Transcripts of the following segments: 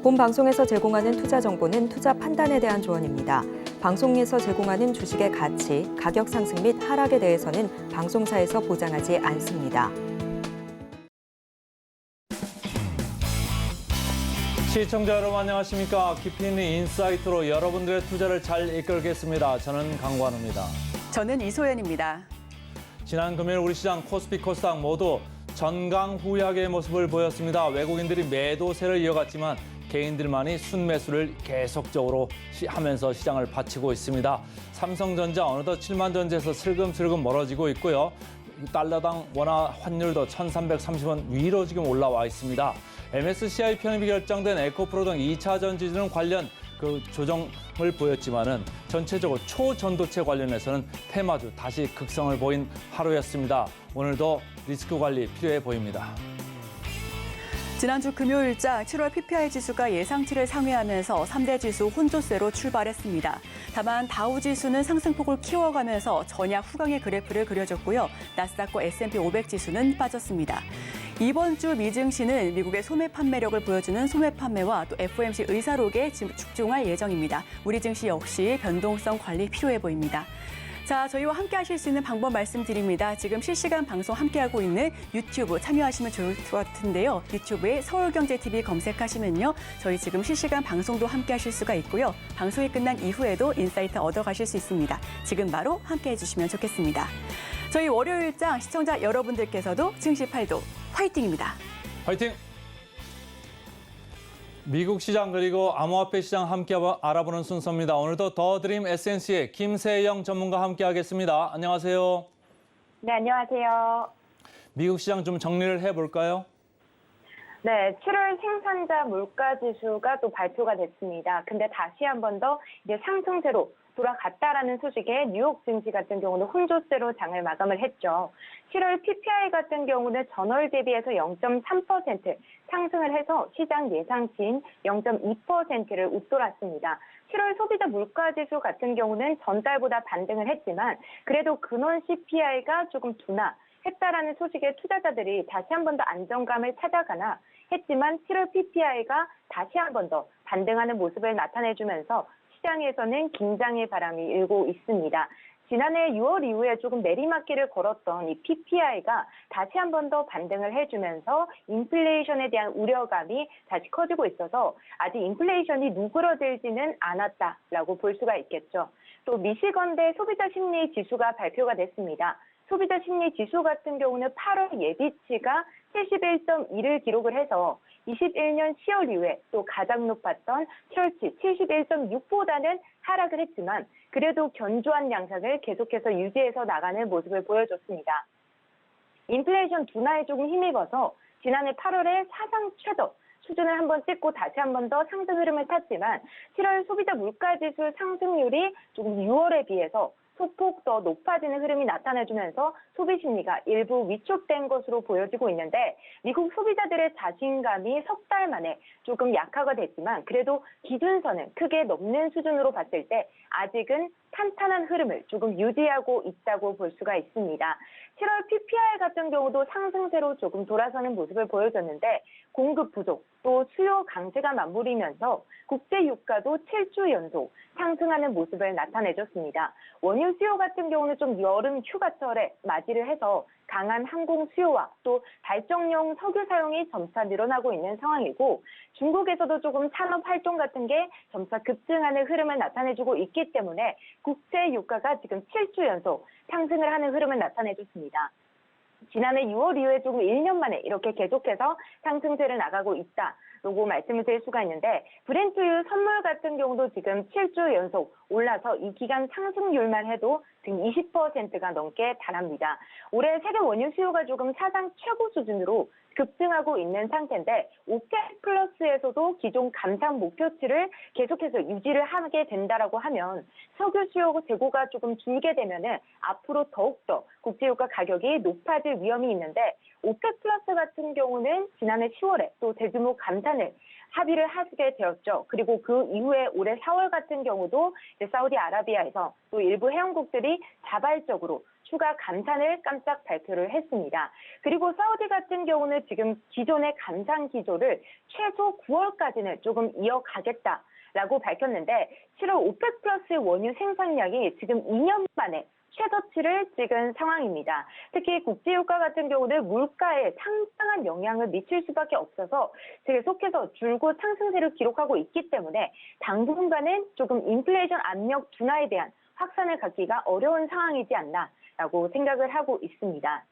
본 방송에서 제공하는 투자 정보는 투자 판단에 대한 조언입니다. 방송에서 제공하는 주식의 가치, 가격 상승 및 하락에 대해서는 방송사에서 보장하지 않습니다. 시청자 여러분 안녕하십니까? 깊이 있는 인사이트로 여러분들의 투자를 잘 이끌겠습니다. 저는 강관우입니다. 저는 이소연입니다. 지난 금요일 우리 시장 코스피 코스닥 모두 전강후약의 모습을 보였습니다. 외국인들이 매도세를 이어갔지만 개인들만이 순매수를 계속적으로 하면서 시장을 바치고 있습니다. 삼성전자 어느덧 7만 전지에서 슬금슬금 멀어지고 있고요. 달러당 원화 환율도 1,330원 위로 지금 올라와 있습니다. MSCI 편입이 결정된 에코프로 등 2차 전지주는 관련 조정을 보였지만은 전체적으로 초전도체 관련해서는 테마주 다시 극성을 보인 하루였습니다. 오늘도 리스크 관리 필요해 보입니다. 지난주 금요일자 7월 PPI 지수가 예상치를 상회하면서 3대 지수 혼조세로 출발했습니다. 다만 다우 지수는 상승폭을 키워가면서 전약 후강의 그래프를 그려줬고요. 나스닥과 S&P 500 지수는 빠졌습니다. 이번 주 미증시는 미국의 소매 판매력을 보여주는 소매 판매와 또 FOMC 의사록에 집중할 예정입니다. 우리 증시 역시 변동성 관리 필요해 보입니다. 자, 저희와 함께 하실 수 있는 방법 말씀드립니다. 지금 실시간 방송 함께하고 있는 유튜브 참여하시면 좋을 것 같은데요. 유튜브에 서울경제TV 검색하시면요. 저희 지금 실시간 방송도 함께 하실 수가 있고요. 방송이 끝난 이후에도 인사이트 얻어가실 수 있습니다. 지금 바로 함께해 주시면 좋겠습니다. 저희 월요일장 시청자 여러분들께서도 증시 팔도 화이팅입니다. 화이팅! 미국 시장 그리고 암호화폐 시장 함께 알아보는 순서입니다. 오늘도 더 드림 에센스의 김세영 전문가 함께하겠습니다. 안녕하세요. 네, 안녕하세요. 미국 시장 좀 정리를 해볼까요? 네, 7월 생산자 물가 지수가 또 발표가 됐습니다. 근데 다시 한 번 더 이제 상승세로 돌아갔다라는 소식에 뉴욕 증시 같은 경우는 혼조세로 장을 마감을 했죠. 7월 PPI 같은 경우는 전월 대비해서 0.3% 상승을 해서 시장 예상치인 0.2%를 웃돌았습니다. 7월 소비자 물가 지수 같은 경우는 전달보다 반등을 했지만 그래도 근원 CPI가 조금 둔화했다라는 소식에 투자자들이 다시 한 번 더 안정감을 찾아가나 했지만 7월 PPI가 다시 한 번 더 반등하는 모습을 나타내주면서 시장에서는 긴장의 바람이 일고 있습니다. 지난해 6월 이후에 조금 내리막길을 걸었던 이 PPI가 다시 한 번 더 반등을 해주면서 인플레이션에 대한 우려감이 다시 커지고 있어서 아직 인플레이션이 누그러들지는 않았다라고 볼 수가 있겠죠. 또 미시건대 소비자 심리 지수가 발표가 됐습니다. 소비자 심리 지수 같은 경우는 8월 예비치가 71.1을 기록을 해서 21년 10월 이후에 또 가장 높았던 7월치 71.6보다는 하락을 했지만 그래도 견조한 양상을 계속해서 유지해서 나가는 모습을 보여줬습니다. 인플레이션 둔화에 조금 힘입어서 지난해 8월에 사상 최저 수준을 한번 찍고 다시 한 번 더 상승 흐름을 탔지만 7월 소비자 물가지수 상승률이 조금 6월에 비해서 소폭 더 높아지는 흐름이 나타나주면서 소비 심리가 일부 위축된 것으로 보여지고 있는데 미국 소비자들의 자신감이 석 달 만에 조금 약화가 됐지만 그래도 기준선은 크게 넘는 수준으로 봤을 때 아직은 탄탄한 흐름을 조금 유지하고 있다고 볼 수가 있습니다. 7월 PPI 같은 경우도 상승세로 조금 돌아서는 모습을 보여줬는데 공급 부족 또 수요 강세가 맞물리면서 국제 유가도 7주 연속 상승하는 모습을 나타내줬습니다. 원유 수요 같은 경우는 좀 여름 휴가철에 맞이를 해서 강한 항공 수요와 또 발전용 석유 사용이 점차 늘어나고 있는 상황이고 중국에서도 조금 산업 활동 같은 게 점차 급증하는 흐름을 나타내주고 있기 때문에 국제 유가가 지금 7주 연속 상승을 하는 흐름을 나타내줬습니다. 지난해 6월 이후에 조금 1년 만에 이렇게 계속해서 상승세를 나가고 있다라고 말씀을 드릴 수가 있는데 브렌트유 선물 같은 경우도 지금 7주 연속 올라서 이 기간 상승률만 해도 지금 20%가 넘게 달합니다. 올해 세계 원유 수요가 조금 사상 최고 수준으로 급증하고 있는 상태인데 오펙 플러스에서도 기존 감산 목표치를 계속해서 유지를 하게 된다라고 하면 석유 수요 재고가 조금 줄게 되면은 앞으로 더욱더 국제유가 가격이 높아질 위험이 있는데 오펙 플러스 같은 경우는 지난해 10월에 또 대규모 감산을 합의를 하게 되었죠. 그리고 그 이후에 올해 4월 같은 경우도 이제 사우디아라비아에서 또 일부 회원국들이 자발적으로 추가 감산을 깜짝 발표를 했습니다. 그리고 사우디 같은 경우는 지금 기존의 감산 기조를 최소 9월까지는 조금 이어가겠다라고 밝혔는데 7월 오펙 플러스 원유 생산량이 지금 2년 만에 최저치를 찍은 상황입니다. 특히 국제유가 같은 경우는 물가에 상당한 영향을 미칠 수밖에 없어서 계속해서 줄곧 상승세를 기록하고 있기 때문에 당분간은 조금 인플레이션 압력 둔화에 대한 확산을 갖기가 어려운 상황이지 않나라고 생각을 하고 있습니다.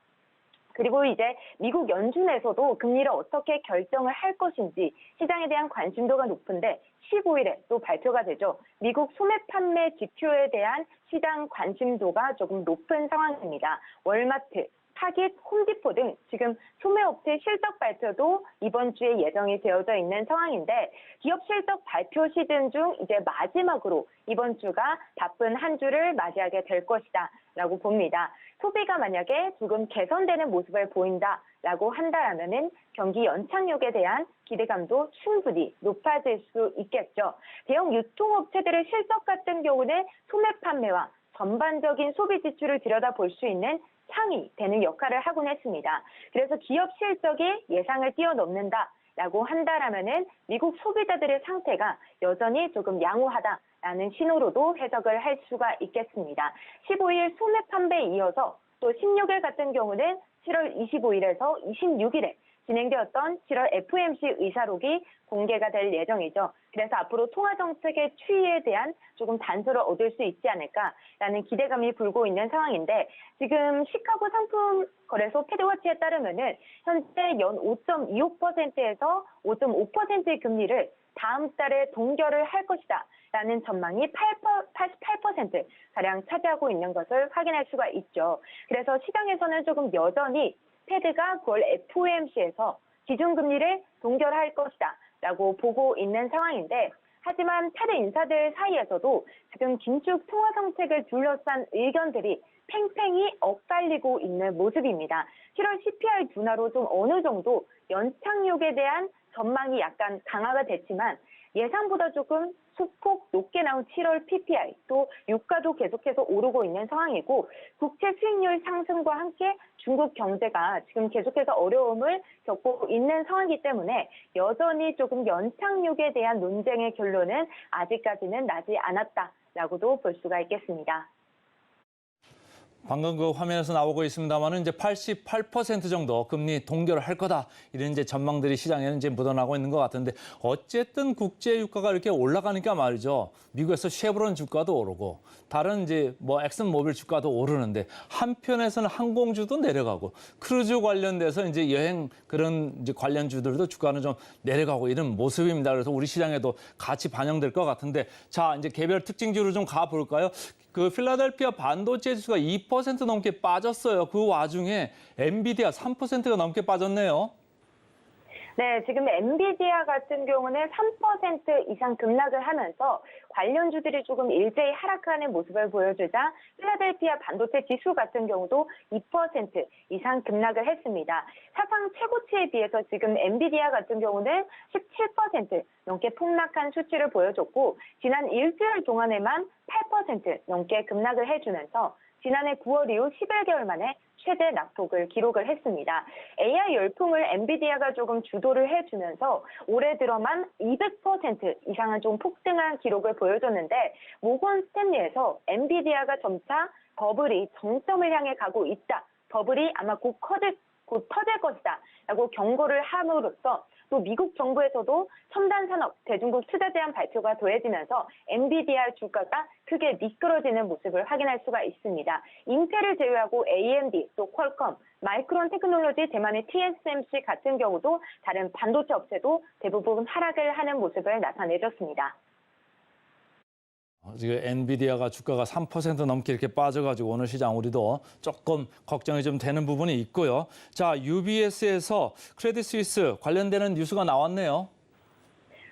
그리고 이제 미국 연준에서도 금리를 어떻게 결정을 할 것인지 시장에 대한 관심도가 높은데 15일에 또 발표가 되죠. 미국 소매 판매 지표에 대한 시장 관심도가 조금 높은 상황입니다. 월마트, 타깃, 홈디포 등 지금 소매업체 실적 발표도 이번 주에 예정이 되어져 있는 상황인데 기업 실적 발표 시즌 중 이제 마지막으로 이번 주가 바쁜 한 주를 맞이하게 될 것이다 라고 봅니다. 소비가 만약에 조금 개선되는 모습을 보인다라고 한다면은 경기 연착륙에 대한 기대감도 충분히 높아질 수 있겠죠. 대형 유통업체들의 실적 같은 경우는 소매 판매와 전반적인 소비 지출을 들여다볼 수 있는 창이 되는 역할을 하곤 했습니다. 그래서 기업 실적이 예상을 뛰어넘는다라고 한다면은 미국 소비자들의 상태가 여전히 조금 양호하다라는 신호로도 해석을 할 수가 있겠습니다. 15일 소매 판매에 이어서 또 16일 같은 경우는 7월 25일에서 26일에 진행되었던 7월 FOMC 의사록이 공개가 될 예정이죠. 그래서 앞으로 통화정책의 추이에 대한 조금 단서를 얻을 수 있지 않을까라는 기대감이 불고 있는 상황인데 지금 시카고 상품거래소 패드워치에 따르면은 현재 연 5.25%에서 5.5%의 금리를 다음 달에 동결을 할 것이다 라는 전망이 88%가량 차지하고 있는 것을 확인할 수가 있죠. 그래서 시장에서는 조금 여전히 패드가 9월 FOMC에서 기준금리를 동결할 것이다 라고 보고 있는 상황인데 하지만 패드 인사들 사이에서도 지금 긴축 통화 정책을 둘러싼 의견들이 팽팽히 엇갈리고 있는 모습입니다. 7월 CPI 둔화로 좀 어느 정도 연착륙에 대한 전망이 약간 강화가 됐지만 예상보다 조금 소폭 높게 나온 7월 PPI, 또 유가도 계속해서 오르고 있는 상황이고 국채 수익률 상승과 함께 중국 경제가 지금 계속해서 어려움을 겪고 있는 상황이기 때문에 여전히 조금 연착륙에 대한 논쟁의 결론은 아직까지는 나지 않았다라고도 볼 수가 있겠습니다. 방금 그 화면에서 나오고 있습니다만은 이제 88% 정도 금리 동결을 할 거다 이런 이제 전망들이 시장에는 이제 묻어나고 있는 것 같은데 어쨌든 국제 유가가 이렇게 올라가니까 말이죠. 미국에서 쉐브론 주가도 오르고 다른 이제 뭐 엑슨모빌 주가도 오르는데 한편에서는 항공주도 내려가고 크루즈 관련돼서 이제 여행 그런 이제 관련주들도 주가는 좀 내려가고 이런 모습입니다. 그래서 우리 시장에도 같이 반영될 것 같은데 자 이제 개별 특징주로 좀 가볼까요? 그 필라델피아 반도체 지수가 2% 넘게 빠졌어요. 그 와중에 엔비디아 3%가 넘게 빠졌네요. 네, 지금 엔비디아 같은 경우는 3% 이상 급락을 하면서 관련주들이 조금 일제히 하락하는 모습을 보여주자 필라델피아 반도체 지수 같은 경우도 2% 이상 급락을 했습니다. 사상 최고치에 비해서 지금 엔비디아 같은 경우는 17% 넘게 폭락한 수치를 보여줬고 지난 일주일 동안에만 8% 넘게 급락을 해주면서 지난해 9월 이후 11개월 만에 최대 낙폭을 기록을 했습니다. AI 열풍을 엔비디아가 조금 주도를 해주면서 올해 들어만 200% 이상은 좀 폭등한 기록을 보여줬는데 모건 스탠리에서 엔비디아가 점차 버블이 정점을 향해 가고 있다. 버블이 아마 곧 터질 것이다. 라고 경고를 함으로써 또 미국 정부에서도 첨단 산업 대중국 투자 제한 발표가 더해지면서 엔비디아 주가가 크게 미끄러지는 모습을 확인할 수가 있습니다. 인텔을 제외하고 AMD, 또 퀄컴, 마이크론 테크놀로지, 대만의 TSMC 같은 경우도 다른 반도체 업체도 대부분 하락을 하는 모습을 나타내줬습니다. 지금 엔비디아가 주가가 3% 넘게 이렇게 빠져가지고 오늘 시장 우리도 조금 걱정이 좀 되는 부분이 있고요. 자, UBS에서 크레딧 스위스 관련되는 뉴스가 나왔네요.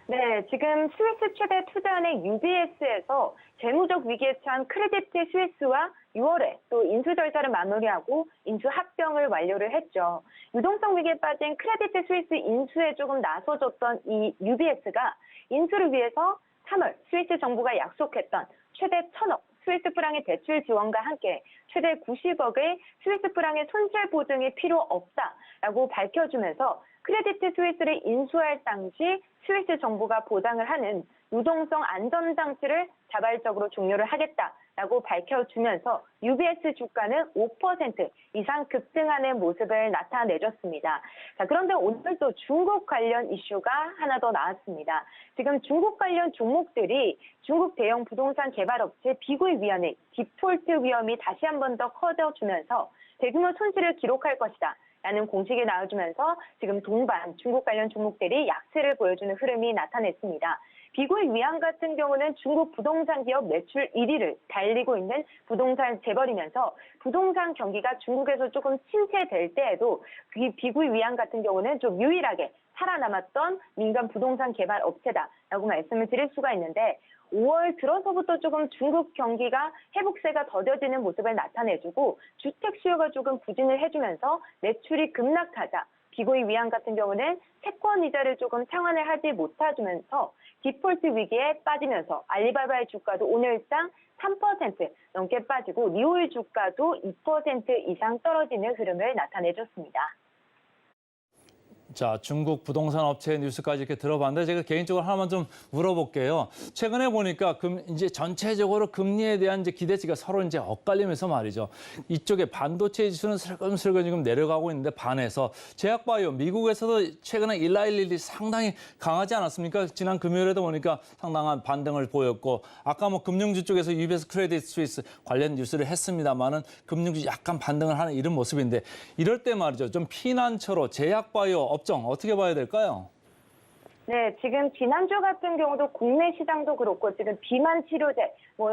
네, 지금 스위스 최대 투자은행 UBS에서 재무적 위기에 처한 크레딧 스위스와 6월에 또 인수 절차를 마무리하고 인수 합병을 완료를 했죠. 유동성 위기에 빠진 크레딧 스위스 인수에 조금 나서줬던 이 UBS가 인수를 위해서 3월 스위스 정부가 약속했던 최대 1,000억 스위스 프랑의 대출 지원과 함께 최대 90억의 스위스 프랑의 손실 보증이 필요 없다라고 밝혀주면서 크레디트 스위스를 인수할 당시 스위스 정부가 보장을 하는 유동성 안전장치를 자발적으로 종료를 하겠다라고 밝혀주면서 UBS 주가는 5% 이상 급등하는 모습을 나타내줬습니다. 자, 그런데 오늘 또 중국 관련 이슈가 하나 더 나왔습니다. 지금 중국 관련 종목들이 중국 대형 부동산 개발업체 비구입 위원회 디폴트 위험이 다시 한 번 더 커져주면서 대규모 손실을 기록할 것이다. 라는 공식이 나와주면서 지금 동반 중국 관련 종목들이 약세를 보여주는 흐름이 나타냈습니다. 비구입 위안 같은 경우는 중국 부동산 기업 매출 1위를 달리고 있는 부동산 재벌이면서 부동산 경기가 중국에서 조금 침체될 때에도 그 비구입 위안 같은 경우는 좀 유일하게 살아남았던 민간 부동산 개발 업체다라고 말씀을 드릴 수가 있는데 5월 들어서부터 조금 중국 경기가 회복세가 더뎌지는 모습을 나타내주고 주택 수요가 조금 부진을 해주면서 매출이 급락하자 비구입 위안 같은 경우는 채권 이자를 조금 상환을 하지 못해주면서 디폴트 위기에 빠지면서 알리바바의 주가도 오늘장 3% 넘게 빠지고 리올 주가도 2% 이상 떨어지는 흐름을 나타내줬습니다. 자, 중국 부동산 업체 뉴스까지 이렇게 들어봤는데 제가 개인적으로 하나만 좀 물어볼게요. 최근에 보니까 이제 전체적으로 금리에 대한 이제 기대치가 서로 이제 엇갈리면서 말이죠. 이쪽에 반도체 지수는 슬금슬금 지금 내려가고 있는데 반해서 제약바이오 미국에서도 최근에 일라일릴이 상당히 강하지 않았습니까? 지난 금요일에도 보니까 상당한 반등을 보였고 아까 뭐 금융주 쪽에서 UBS 크레딧 스위스 관련 뉴스를 했습니다만은 금융주 약간 반등을 하는 이런 모습인데 이럴 때 말이죠. 좀 피난처로 제약바이오 업종 어떻게 봐야 될까요? 네, 지금 지난주 같은 경우도 국내 시장도 그렇고 지금 비만 치료제,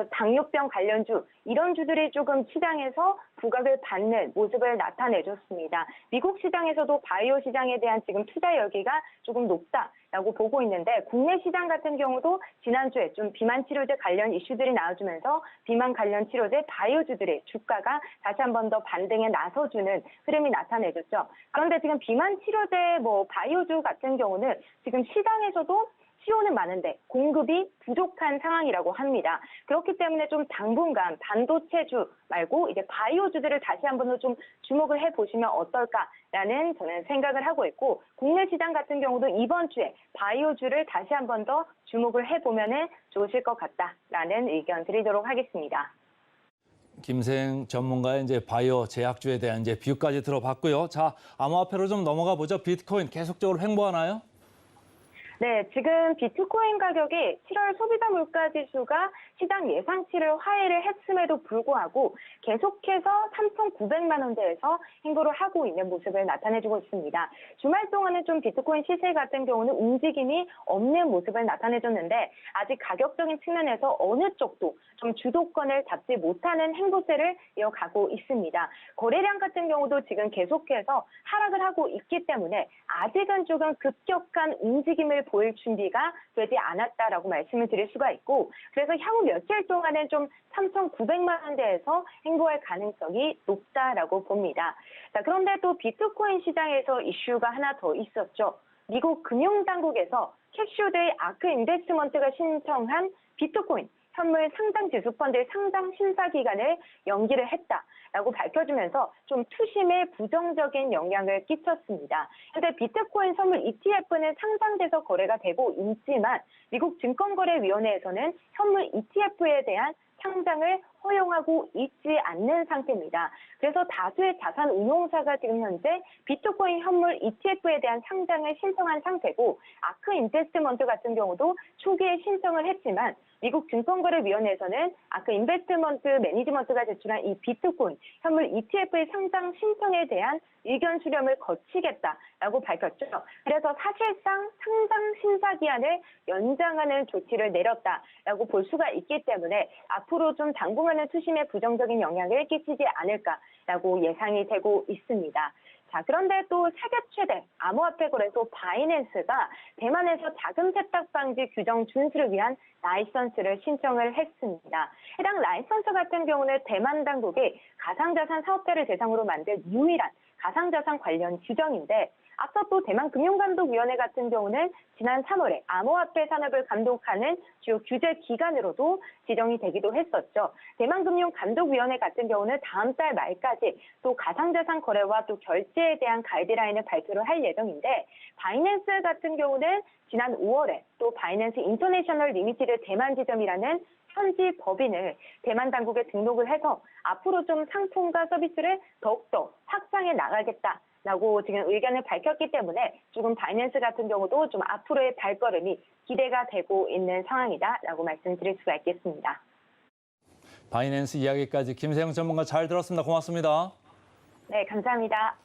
당뇨병 관련주 이런 주들이 조금 시장에서 부각을 받는 모습을 나타내줬습니다. 미국 시장에서도 바이오 시장에 대한 지금 투자 열기가 조금 높다라고 보고 있는데 국내 시장 같은 경우도 지난주에 좀 비만 치료제 관련 이슈들이 나와주면서 비만 관련 치료제 바이오주들의 주가가 다시 한 번 더 반등에 나서주는 흐름이 나타내줬죠. 그런데 지금 비만 치료제 바이오주 같은 경우는 지금 시장에서도 수요는 많은데 공급이 부족한 상황이라고 합니다. 그렇기 때문에 좀 당분간 반도체주 말고 이제 바이오주들을 다시 한번 더 좀 주목을 해보시면 어떨까라는 저는 생각을 하고 있고 국내 시장 같은 경우도 이번 주에 바이오주를 다시 한번 더 주목을 해보면 좋으실 것 같다라는 의견 드리도록 하겠습니다. 김생 전문가의 이제 바이오 제약주에 대한 이제 비유까지 들어봤고요. 자, 암호화폐로 좀 넘어가 보죠. 비트코인 계속적으로 횡보하나요? 네, 지금 비트코인 가격이 7월 소비자 물가 지수가 시장 예상치를 하회를 했음에도 불구하고 계속해서 3,900만 원대에서 행보를 하고 있는 모습을 나타내주고 있습니다. 주말 동안은 좀 비트코인 시세 같은 경우는 움직임이 없는 모습을 나타내줬는데 아직 가격적인 측면에서 어느 쪽도 좀 주도권을 잡지 못하는 행보세를 이어가고 있습니다. 거래량 같은 경우도 지금 계속해서 하락을 하고 있기 때문에 아직은 조금 급격한 움직임을 보일 준비가 되지 않았다라고 말씀을 드릴 수가 있고 그래서 향후 며칠 동안은 좀 3,900만 원대에서 행보할 가능성이 높다라고 봅니다. 자, 그런데 또 비트코인 시장에서 이슈가 하나 더 있었죠. 미국 금융당국에서 캡슐드의 아크 인베스트먼트가 신청한 비트코인 현물 상장 지수 펀드의 상장 심사 기간을 연기를 했다라고 밝혀주면서 좀 투심에 부정적인 영향을 끼쳤습니다. 현재 비트코인 선물 ETF는 상장돼서 거래가 되고 있지만 미국 증권거래위원회에서는 현물 ETF에 대한 상장을 허용하고 있지 않는 상태입니다. 그래서 다수의 자산 운용사가 지금 현재 비트코인 현물 ETF에 대한 상장을 신청한 상태고 아크 인베스트먼트 같은 경우도 초기에 신청을 했지만 미국 증권거래위원회에서는 아크 인베스트먼트 매니지먼트가 제출한 이 비트코인 현물 ETF의 상장 신청에 대한 의견 수렴을 거치겠다라고 밝혔죠. 그래서 사실상 상장 심사 기한을 연장하는 조치를 내렸다라고 볼 수가 있기 때문에 앞으로 좀 당분간은 투심에 부정적인 영향을 끼치지 않을까라고 예상이 되고 있습니다. 자, 그런데 또 세계 최대 암호화폐 거래소 바이낸스가 대만에서 자금 세탁 방지 규정 준수를 위한 라이선스를 신청을 했습니다. 해당 라이선스 같은 경우는 대만 당국이 가상자산 사업자를 대상으로 만든 유일한 가상자산 관련 규정인데 앞서 또 대만금융감독위원회 같은 경우는 지난 3월에 암호화폐 산업을 감독하는 주요 규제 기관으로도 지정이 되기도 했었죠. 대만금융감독위원회 같은 경우는 다음 달 말까지 또 가상자산 거래와 또 결제에 대한 가이드라인을 발표를 할 예정인데 바이낸스 같은 경우는 지난 5월에 또 바이낸스 인터내셔널 리미티드 대만 지점이라는 현지 법인을 대만 당국에 등록을 해서 앞으로 좀 상품과 서비스를 더욱더 확장해 나가겠다라고 지금 의견을 밝혔기 때문에 조금 바이낸스 같은 경우도 좀 앞으로의 발걸음이 기대가 되고 있는 상황이다라고 말씀드릴 수가 있겠습니다. 바이낸스 이야기까지 김세영 전문가 잘 들었습니다. 고맙습니다. 네, 감사합니다.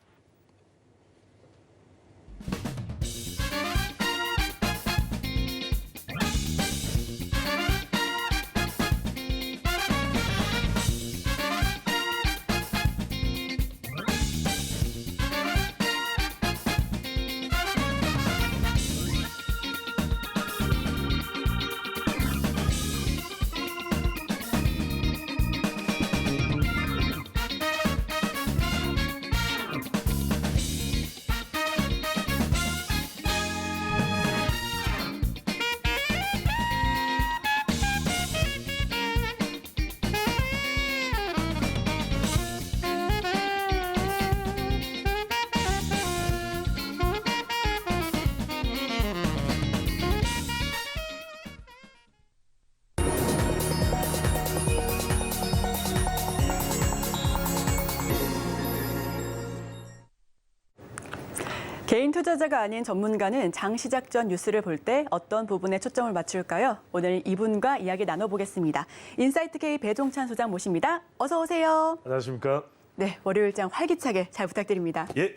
개인 투자자가 아닌 전문가는 장 시작 전 뉴스를 볼 때 어떤 부분에 초점을 맞출까요? 오늘 이분과 이야기 나눠보겠습니다. 인사이트K 배종찬 소장 모십니다. 어서 오세요. 안녕하십니까? 네, 월요일장 활기차게 잘 부탁드립니다. 예.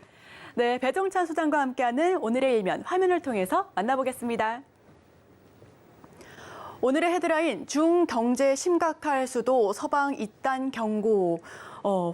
네, 배종찬 소장과 함께하는 오늘의 일면 화면을 통해서 만나보겠습니다. 오늘의 헤드라인 중경제 심각할 수도 서방 이단 경고.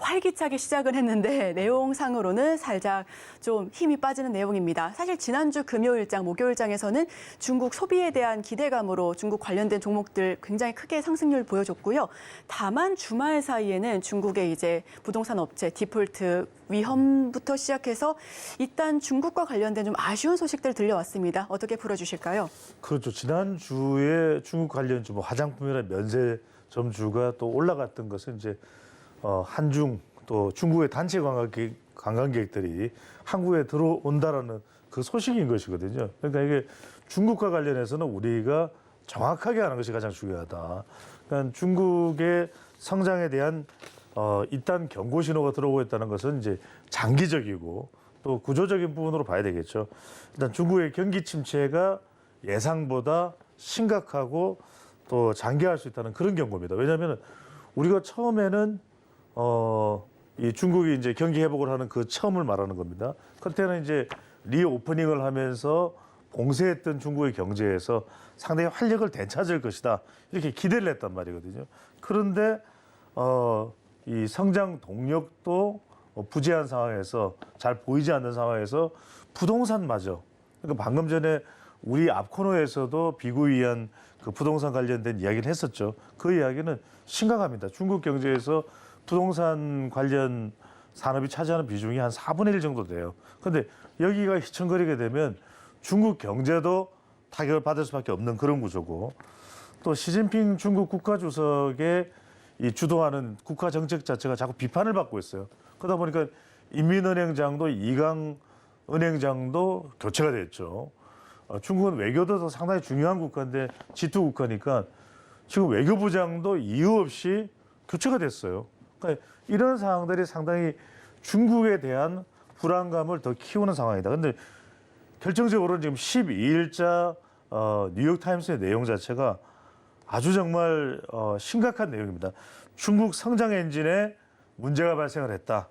활기차게 시작을 했는데 내용상으로는 살짝 좀 힘이 빠지는 내용입니다. 사실 지난주 금요일장, 목요일장에서는 중국 소비에 대한 기대감으로 중국 관련된 종목들 굉장히 크게 상승률 보여줬고요. 다만 주말 사이에는 중국의 이제 부동산 업체 디폴트 위험부터 시작해서 일단 중국과 관련된 좀 아쉬운 소식들 들려왔습니다. 어떻게 풀어주실까요? 그렇죠. 지난주에 중국 관련 뭐 화장품이나 면세점주가 또 올라갔던 것은 이제 한중 또 중국의 단체 관광객들이 한국에 들어온다라는 그 소식인 것이거든요. 그러니까 이게 중국과 관련해서는 우리가 정확하게 하는 것이 가장 중요하다. 그러니까 중국의 성장에 대한 일단 경고 신호가 들어오고 있다는 것은 이제 장기적이고 또 구조적인 부분으로 봐야 되겠죠. 일단 중국의 경기 침체가 예상보다 심각하고 또 장기화할 수 있다는 그런 경고입니다. 왜냐하면 우리가 처음에는 이 중국이 이제 경기 회복을 하는 그 처음을 말하는 겁니다. 그때는 이제 리오프닝을 하면서 봉쇄했던 중국의 경제에서 상당히 활력을 되찾을 것이다. 이렇게 기대를 했단 말이거든요. 그런데 이 성장 동력도 부재한 상황에서 잘 보이지 않는 상황에서 부동산마저 그러니까 방금 전에 우리 앞 코너에서도 비구이한 그 부동산 관련된 이야기를 했었죠. 그 이야기는 심각합니다. 중국 경제에서 부동산 관련 산업이 차지하는 비중이 한 4분의 1 정도 돼요. 그런데 여기가 휘청거리게 되면 중국 경제도 타격을 받을 수밖에 없는 그런 구조고 또 시진핑 중국 국가주석의 이 주도하는 국가 정책 자체가 자꾸 비판을 받고 있어요. 그러다 보니까 인민은행장도 이강은행장도 교체가 됐죠. 중국은 외교도 상당히 중요한 국가인데 G2 국가니까 지금 외교부장도 이유 없이 교체가 됐어요. 그러니까 이런 상황들이 상당히 중국에 대한 불안감을 더 키우는 상황이다. 그런데 결정적으로는 지금 12일자 뉴욕타임스의 내용 자체가 아주 정말 심각한 내용입니다. 중국 성장 엔진에 문제가 발생을 했다.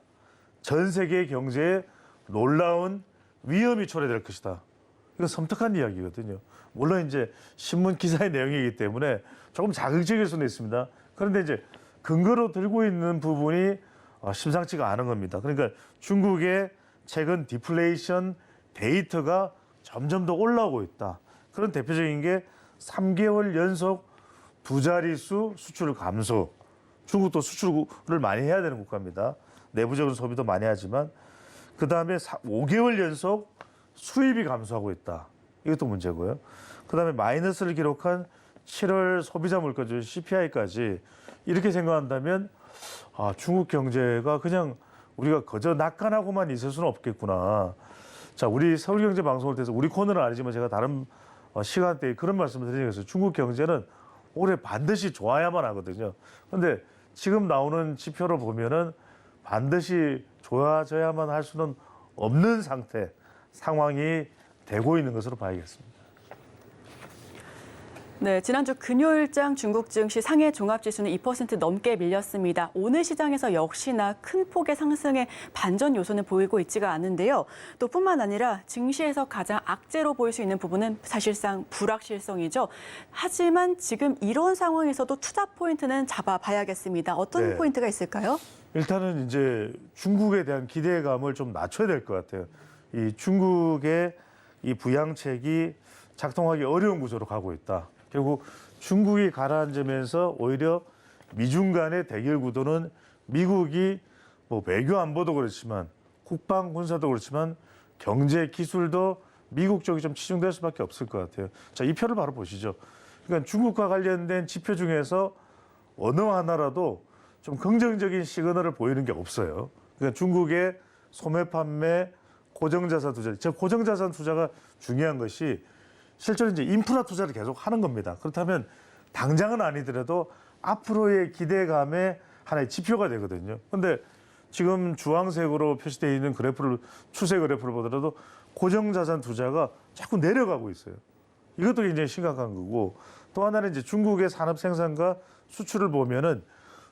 전 세계 경제에 놀라운 위험이 초래될 것이다. 이거 섬뜩한 이야기거든요. 물론 이제 신문 기사의 내용이기 때문에 조금 자극적일 수는 있습니다. 그런데 이제 근거로 들고 있는 부분이 심상치가 않은 겁니다. 그러니까 중국의 최근 디플레이션 데이터가 점점 더 올라오고 있다. 그런 대표적인 게 3개월 연속 두 자릿수 수출 감소. 중국도 수출을 많이 해야 되는 국가입니다. 내부적인 소비도 많이 하지만 그다음에 5개월 연속 수입이 감소하고 있다. 이것도 문제고요. 그다음에 마이너스를 기록한 7월 소비자 물가지수 CPI까지 이렇게 생각한다면 중국 경제가 그냥 우리가 그저 낙관하고만 있을 수는 없겠구나. 자, 우리 서울경제방송을 통해서 우리 코너는 아니지만 제가 다른 시간대에 그런 말씀을 드린 것은 중국 경제는 올해 반드시 좋아야만 하거든요. 그런데 지금 나오는 지표를 보면은 반드시 좋아져야만 할 수는 없는 상황이 되고 있는 것으로 봐야겠습니다. 네, 지난주 금요일장 중국 증시 상해 종합지수는 2% 넘게 밀렸습니다. 오늘 시장에서 역시나 큰 폭의 상승의 반전 요소는 보이고 있지가 않은데요. 또 뿐만 아니라 증시에서 가장 악재로 보일 수 있는 부분은 사실상 불확실성이죠. 하지만 지금 이런 상황에서도 투자 포인트는 잡아봐야겠습니다. 어떤 네. 포인트가 있을까요? 일단은 이제 중국에 대한 기대감을 좀 낮춰야 될 것 같아요. 이 중국의 이 부양책이 작동하기 어려운 구조로 가고 있다. 결국 중국이 가라앉으면서 오히려 미중 간의 대결 구도는 미국이 뭐 외교 안보도 그렇지만 국방 군사도 그렇지만 경제 기술도 미국 쪽이 좀 치중될 수밖에 없을 것 같아요. 자, 이 표를 바로 보시죠. 그러니까 중국과 관련된 지표 중에서 어느 하나라도 좀 긍정적인 시그널을 보이는 게 없어요. 그러니까 중국의 소매 판매, 고정자산 투자, 저 고정자산 투자가 중요한 것이 실제로 이제 인프라 투자를 계속 하는 겁니다. 그렇다면 당장은 아니더라도 앞으로의 기대감의 하나의 지표가 되거든요. 그런데 지금 주황색으로 표시되어 있는 추세 그래프를 보더라도 고정자산 투자가 자꾸 내려가고 있어요. 이것도 굉장히 심각한 거고, 또 하나는 이제 중국의 산업 생산과 수출을 보면은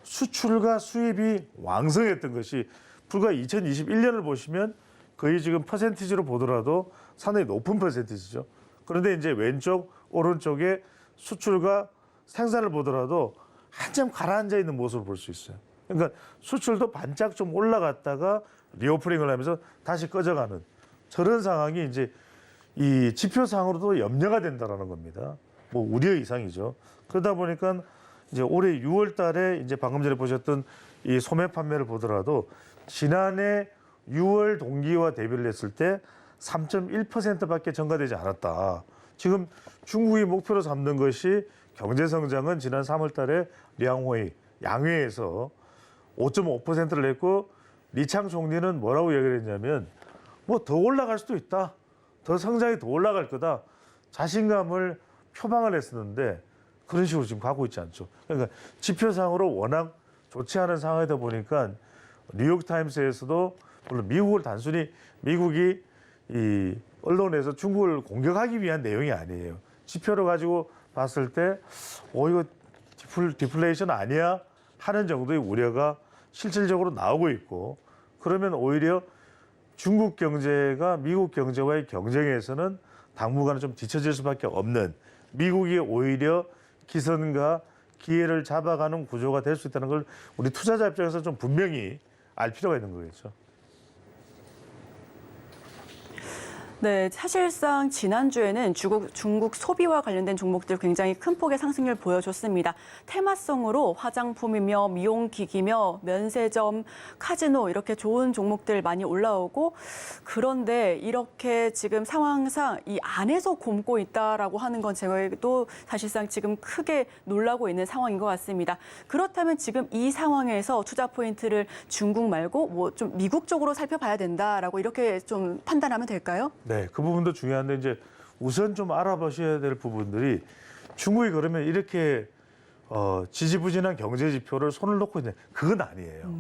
수출과 수입이 왕성했던 것이 불과 2021년을 보시면 거의 지금 퍼센티지로 보더라도 상당히 높은 퍼센티지죠. 그런데 이제 왼쪽, 오른쪽에 수출과 생산을 보더라도 한참 가라앉아 있는 모습을 볼 수 있어요. 그러니까 수출도 반짝 좀 올라갔다가 리오프닝을 하면서 다시 꺼져가는 저런 상황이 이제 이 지표상으로도 염려가 된다라는 겁니다. 뭐 우려 이상이죠. 그러다 보니까 이제 올해 6월 달에 이제 방금 전에 보셨던 이 소매 판매를 보더라도 지난해 6월 동기와 대비를 했을 때 3.1%밖에 증가되지 않았다. 지금 중국이 목표로 삼는 것이 경제 성장은 지난 3월 달에 량호이 양회에서 5.5%를 냈고 리창 총리는 뭐라고 얘기를 했냐면 뭐 더 올라갈 수도 있다. 더 성장이 더 올라갈 거다. 자신감을 표방을 했었는데 그런 식으로 지금 가고 있지 않죠. 그러니까 지표상으로 워낙 좋지 않은 상황이다 보니까 뉴욕타임스에서도 물론 미국을 단순히 미국이 이 언론에서 중국을 공격하기 위한 내용이 아니에요. 지표를 가지고 봤을 때 이거 디플레이션 아니야 하는 정도의 우려가 실질적으로 나오고 있고, 그러면 오히려 중국 경제가 미국 경제와의 경쟁에서는 당분간은 좀 뒤처질 수밖에 없는, 미국이 오히려 기선과 기회를 잡아가는 구조가 될 수 있다는 걸 우리 투자자 입장에서 좀 분명히 알 필요가 있는 거겠죠. 네, 사실상 지난주에는 중국 소비와 관련된 종목들 굉장히 큰 폭의 상승률 보여줬습니다. 테마성으로 화장품이며 미용기기며 면세점, 카지노 이렇게 좋은 종목들 많이 올라오고, 그런데 이렇게 지금 상황상 이 안에서 곪고 있다라고 하는 건 저희도 사실상 지금 크게 놀라고 있는 상황인 것 같습니다. 그렇다면 지금 이 상황에서 투자 포인트를 중국 말고 뭐 좀 미국 쪽으로 살펴봐야 된다라고 이렇게 좀 판단하면 될까요? 네, 그 부분도 중요한데 이제 우선 좀 알아보셔야 될 부분들이 중국이 그러면 이렇게 지지부진한 경제 지표를 손을 놓고 있는 그건 아니에요.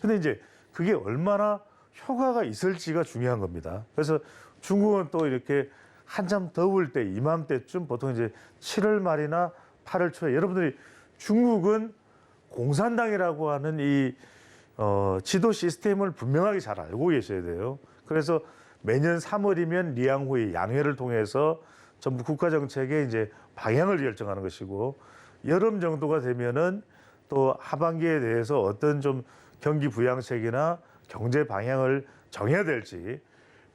근데 이제 그게 얼마나 효과가 있을지가 중요한 겁니다. 그래서 중국은 또 이렇게 한참 더울 때 이맘때쯤 보통 이제 7월 말이나 8월 초에 여러분들이 중국은 공산당이라고 하는 이 지도 시스템을 분명하게 잘 알고 계셔야 돼요. 그래서 매년 3월이면 리양후이 양회를 통해서 전부 국가 정책의 이제 방향을 결정하는 것이고, 여름 정도가 되면은 또 하반기에 대해서 어떤 좀 경기 부양책이나 경제 방향을 정해야 될지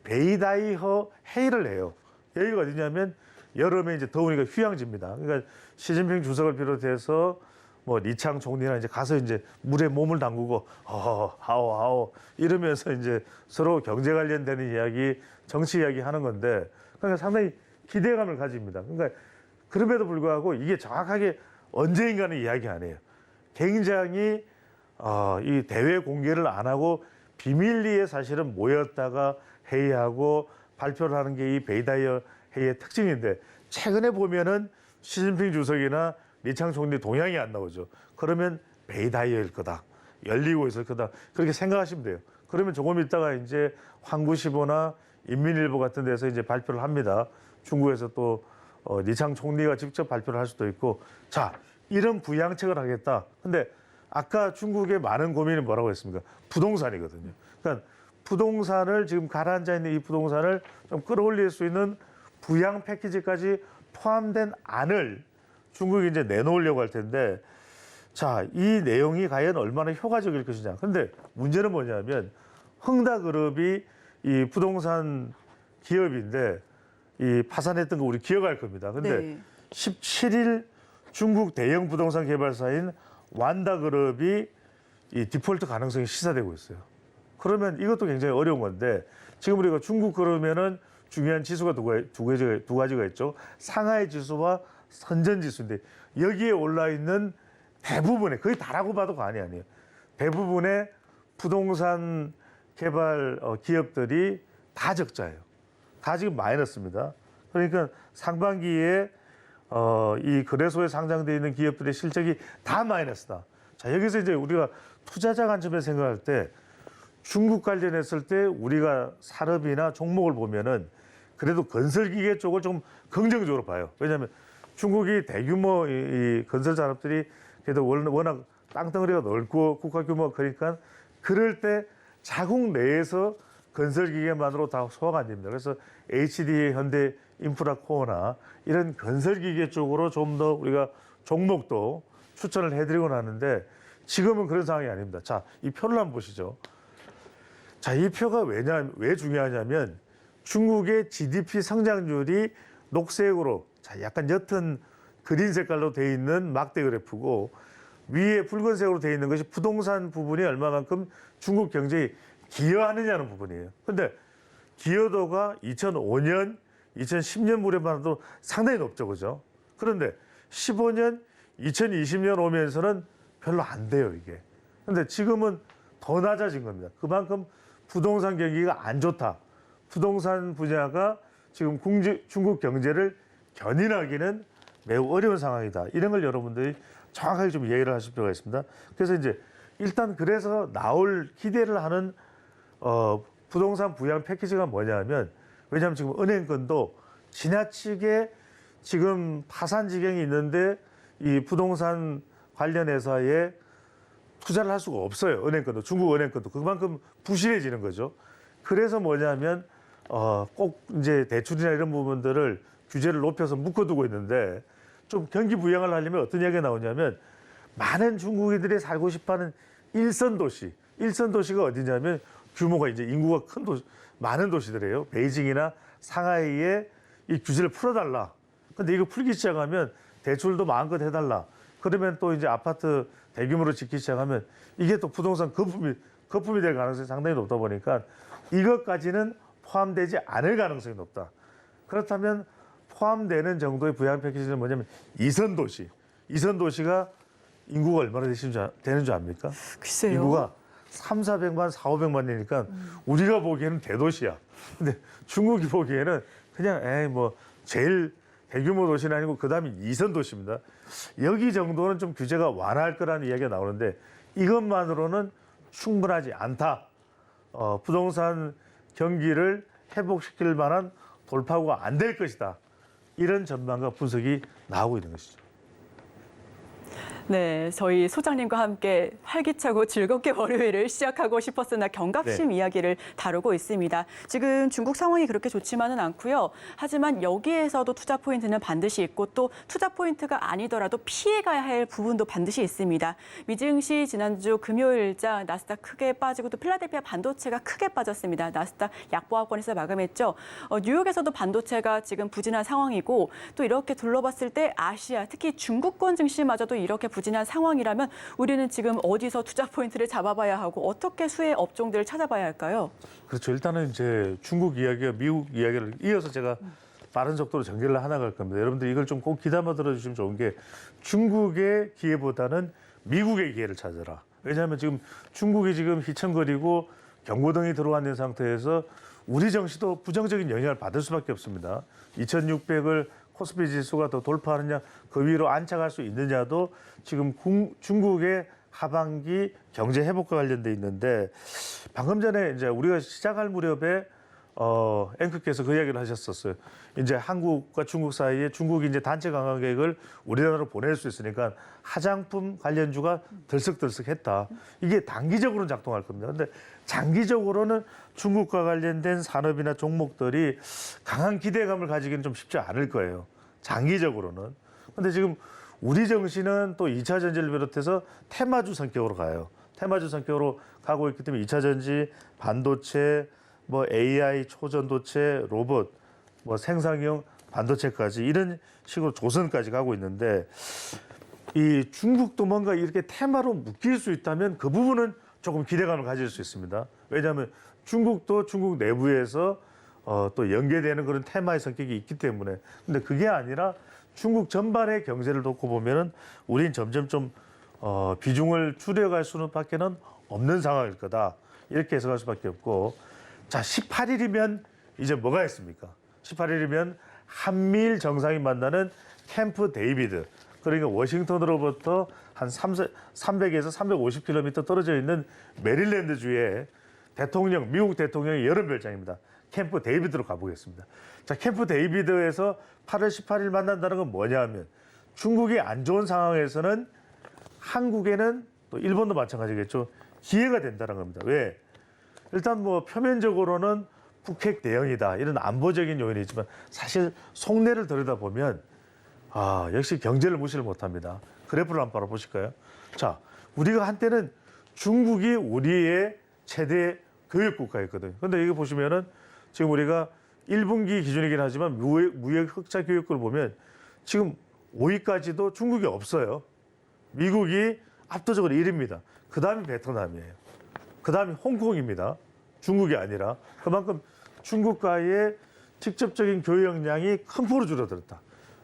베이다이허 회의를 해요. 여기가 어디냐면 여름에 이제 더우니까 휴양지입니다. 그러니까 시진핑 주석을 비롯해서 뭐 리창 총리나 이제 가서 이제 물에 몸을 담그고 하오 이러면서 이제 서로 경제 관련되는 이야기, 정치 이야기 하는 건데 그러니까 상당히 기대감을 가집니다. 그러니까 그럼에도 불구하고 이게 정확하게 언제인가는 이야기 안 해요. 굉장히 이 대외 공개를 안 하고 비밀리에 사실은 모였다가 회의하고 발표를 하는 게 이 베이다이어 회의의 특징인데 최근에 보면은 시진핑 주석이나 리창 총리 동향이 안 나오죠. 그러면 베이다이어일 거다. 열리고 있을 거다. 그렇게 생각하시면 돼요. 그러면 조금 있다가 이제 환구시보나 인민일보 같은 데서 이제 발표를 합니다. 중국에서 또 리창 총리가 직접 발표를 할 수도 있고 자, 이런 부양책을 하겠다. 근데 아까 중국의 많은 고민이 뭐라고 했습니까? 부동산이거든요. 그러니까 부동산을 지금 가라앉아 있는 이 부동산을 좀 끌어올릴 수 있는 부양 패키지까지 포함된 안을 중국이 이제 내놓으려고 할 텐데 자, 이 내용이 과연 얼마나 효과적일 것이냐. 근데 문제는 뭐냐면 흥다그룹이 이 부동산 기업인데 이 파산했던 거 우리 기억할 겁니다. 근데 네. 17일 중국 대형 부동산 개발사인 완다그룹이 이 디폴트 가능성이 시사되고 있어요. 그러면 이것도 굉장히 어려운 건데 지금 우리가 중국 그러면은 중요한 지수가 두 가지가 있죠. 상하이 지수와 선전 지수인데 여기에 올라 있는 대부분의 거의 다라고 봐도 과언이 아니에요. 대부분의 부동산 개발 기업들이 다 적자예요. 다 지금 마이너스입니다. 그러니까 상반기에 이 거래소에 상장되어 있는 기업들의 실적이 다 마이너스다. 자, 여기서 이제 우리가 투자자 관점에서 생각할 때 중국 관련했을 때 우리가 산업이나 종목을 보면은 그래도 건설기계 쪽을 좀 긍정적으로 봐요. 왜냐하면 중국이 대규모 이 건설 산업들이 그래도 워낙 땅덩어리가 넓고 국가 규모가 크니까 그럴 때 자국 내에서 건설기계만으로 다 소화가 안 됩니다. 그래서 HD, 현대 인프라코어나 이런 건설기계 쪽으로 좀 더 우리가 종목도 추천을 해드리곤 하는데 지금은 그런 상황이 아닙니다. 자, 이 표를 한번 보시죠. 자, 이 표가 왜 중요하냐면 중국의 GDP 성장률이 녹색으로 자, 약간 옅은 그린 색깔로 돼 있는 막대 그래프고 위에 붉은색으로 돼 있는 것이 부동산 부분이 얼마만큼 중국 경제에 기여하느냐는 부분이에요. 근데 기여도가 2005년, 2010년 무렵만 해도 상당히 높죠, 그죠? 그런데 15년, 2020년 오면서는 별로 안 돼요, 이게. 근데 지금은 더 낮아진 겁니다. 그만큼 부동산 경기가 안 좋다. 부동산 분야가 지금 중국 경제를 견인하기는 매우 어려운 상황이다. 이런 걸 여러분들이 정확하게 좀 이해를 하실 필요가 있습니다. 그래서 이제 일단 그래서 나올 기대를 하는 부동산 부양 패키지가 뭐냐면 왜냐하면 지금 은행권도 지나치게 지금 파산 지경이 있는데 이 부동산 관련 회사에 투자를 할 수가 없어요. 은행권도 중국 은행권도 그만큼 부실해지는 거죠. 그래서 뭐냐면 꼭 이제 대출이나 이런 부분들을 규제를 높여서 묶어두고 있는데 좀 경기 부양을 하려면 어떤 이야기가 나오냐면 많은 중국인들이 살고 싶어하는 일선 도시가 어디냐면 규모가 이제 인구가 큰 도시, 많은 도시들이에요. 베이징이나 상하이에 이 규제를 풀어달라. 근데 이거 풀기 시작하면 대출도 마음껏 해달라. 그러면 또 이제 아파트 대규모로 짓기 시작하면 이게 또 부동산 거품이 될 가능성이 상당히 높다 보니까 이것까지는 포함되지 않을 가능성이 높다. 그렇다면 포함되는 정도의 부양 패키지는 뭐냐면 이선 도시가 인구가 얼마나 되는 줄 압니까? 글쎄요. 인구가 300~400만, 400~500만이니까 우리가 보기에는 대도시야. 근데 중국이 보기에는 그냥 뭐 제일 대규모 도시는 아니고 그다음이 이선 도시입니다. 여기 정도는 좀 규제가 완화할 거라는 이야기가 나오는데 이것만으로는 충분하지 않다. 부동산 경기를 회복시킬 만한 돌파구가 안 될 것이다. 이런 전망과 분석이 나오고 있는 것이죠. 네, 저희 소장님과 함께 활기차고 즐겁게 월요일을 시작하고 싶었으나 경각심 이야기를 다루고 있습니다. 지금 중국 상황이 그렇게 좋지만은 않고요. 하지만 여기에서도 투자 포인트는 반드시 있고 또 투자 포인트가 아니더라도 피해가야 할 부분도 반드시 있습니다. 미증시 지난주 금요일자 나스닥 크게 빠지고 또 필라델피아 반도체가 크게 빠졌습니다. 나스닥 약보합권에서 마감했죠. 뉴욕에서도 반도체가 지금 부진한 상황이고 또 이렇게 둘러봤을 때 아시아 특히 중국권 증시마저도 이렇게 지지부진한 상황이라면 우리는 지금 어디서 투자 포인트를 잡아봐야 하고 어떻게 수혜 업종들을 찾아봐야 할까요? 그렇죠. 일단은 이제 중국 이야기와 미국 이야기를 이어서 제가 빠른 속도로 전개를 하나 갈 겁니다. 여러분들 이걸 좀 꼭 귀담아 들어주시면 좋은 게 중국의 기회보다는 미국의 기회를 찾아라. 왜냐하면 지금 중국이 지금 휘청거리고 경고등이 들어와 있는 상태에서 우리 정시도 부정적인 영향을 받을 수밖에 없습니다. 2600을 코스피 지수가 더 돌파하느냐, 그 위로 안착할 수 있느냐도 지금 중국의 하반기 경제 회복과 관련돼 있는데 방금 전에 이제 우리가 시작할 무렵에 앵커께서 그 이야기를 하셨었어요. 이제 한국과 중국 사이에 중국이 이제 단체 관광 계획을 우리나라로 보낼 수 있으니까 화장품 관련주가 들썩들썩했다. 이게 단기적으로는 작동할 겁니다. 근데 장기적으로는 중국과 관련된 산업이나 종목들이 강한 기대감을 가지기는 좀 쉽지 않을 거예요. 장기적으로는. 근데 지금 우리 정시는 또 2차 전지를 비롯해서 테마주 성격으로 가요. 테마주 성격으로 가고 있기 때문에 2차 전지, 반도체, 뭐 AI, 초전도체, 로봇, 뭐 생산형 반도체까지 이런 식으로 조선까지 가고 있는데 이 중국도 뭔가 이렇게 테마로 묶일 수 있다면 그 부분은 조금 기대감을 가질 수 있습니다. 왜냐하면 중국도 중국 내부에서 또 연계되는 그런 테마의 성격이 있기 때문에. 근데 그게 아니라 중국 전반의 경제를 놓고 보면은 우린 점점 좀 비중을 줄여갈 수는 밖에는 없는 상황일 거다. 이렇게 해석할 수밖에 없고. 자, 18일이면 이제 뭐가 있습니까? 18일이면 한미일 정상이 만나는 캠프 데이비드. 그러니까 워싱턴으로부터 한 300에서 350km 떨어져 있는 메릴랜드주의 대통령, 미국 대통령의 여름별장입니다. 캠프 데이비드로 가보겠습니다. 자, 캠프 데이비드에서 8월 18일 만난다는 건 뭐냐 하면 중국이 안 좋은 상황에서는 한국에는 또 일본도 마찬가지겠죠. 기회가 된다는 겁니다. 왜? 일단 뭐 표면적으로는 북핵 대응이다. 이런 안보적인 요인이 있지만 사실 속내를 들여다보면 역시 경제를 무시를 못합니다. 그래프를 한번 바라보실까요? 자, 우리가 한때는 중국이 우리의 최대 교육국가였거든요. 그런데 여기 보시면은 지금 우리가 1분기 기준이긴 하지만 무역 흑자 교육을 보면 지금 5위까지도 중국이 없어요. 미국이 압도적으로 1위입니다. 그 다음이 베트남이에요. 그 다음이 홍콩입니다. 중국이 아니라. 그만큼 중국과의 직접적인 교육 역량이 큰 폭으로 줄어들었다.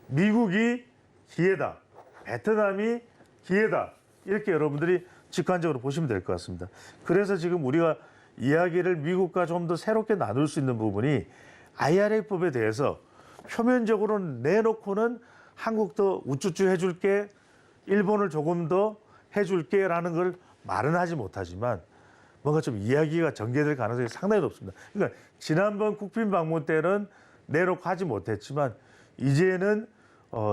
미국이 기회다. 베트남이 기회다. 이렇게 여러분들이 직관적으로 보시면 될 것 같습니다. 그래서 지금 우리가 이야기를 미국과 좀 더 새롭게 나눌 수 있는 부분이 IRA법에 대해서 표면적으로는 내놓고는 한국도 우쭈쭈 해줄게, 일본을 조금 더 해줄게라는 걸 말은 하지 못하지만 뭔가 좀 이야기가 전개될 가능성이 상당히 높습니다. 그러니까 지난번 국빈 방문 때는 내놓고 하지 못했지만 이제는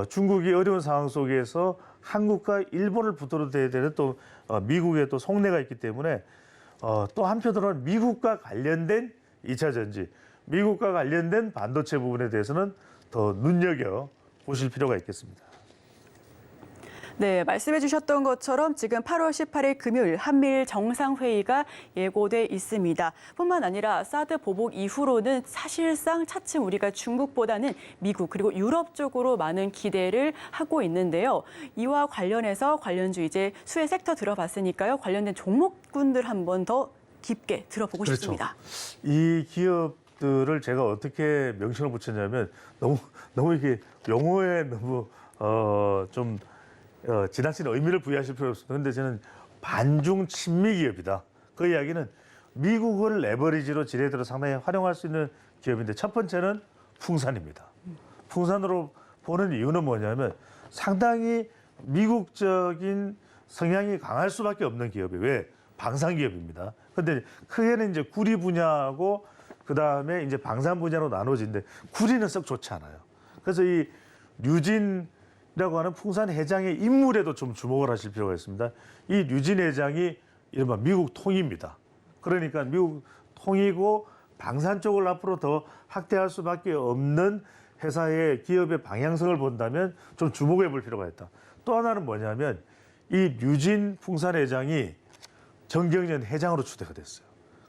중국이 어려운 상황 속에서 한국과 일본을 붙들어야 되는 또 미국의 또 속내가 있기 때문에 또 한편으로는 미국과 관련된 2차 전지, 미국과 관련된 반도체 부분에 대해서는 더 눈여겨 보실 필요가 있겠습니다. 네, 말씀해 주셨던 것처럼 지금 8월 18일 금요일 한미일 정상회의가 예고돼 있습니다. 뿐만 아니라 사드 보복 이후로는 사실상 차츰 우리가 중국보다는 미국 그리고 유럽 쪽으로 많은 기대를 하고 있는데요. 이와 관련해서 관련주 이제 수혜 섹터 들어봤으니까요. 관련된 종목군들 한번 더 깊게 들어보고 그렇죠. 싶습니다. 이 기업들을 제가 어떻게 명칭을 붙였냐면 너무 이게 용어에 너무 좀 지나친 의미를 부여하실 필요 없습니다. 그런데 저는 반중 친미 기업이다. 그 이야기는 미국을 레버리지로 지네들로 상당히 활용할 수 있는 기업인데 첫 번째는 풍산입니다. 풍산으로 보는 이유는 뭐냐면 상당히 미국적인 성향이 강할 수밖에 없는 기업이에요. 왜? 방산 기업입니다. 그런데 크게는 이제 구리 분야하고 그 다음에 이제 방산 분야로 나눠지는데 구리는 썩 좋지 않아요. 그래서 이 류진이라고 하는 풍산 회장의 인물에도 좀 주목을 하실 필요가 있습니다. 이 류진 회장이 이른바 미국 통입니다. 그러니까 미국 통이고 방산 쪽을 앞으로 더 확대할 수밖에 없는 회사의 기업의 방향성을 본다면 좀 주목해 볼 필요가 있다. 또 하나는 뭐냐면 이 류진 풍산 회장이 정경련 회장으로 추대가 됐어요.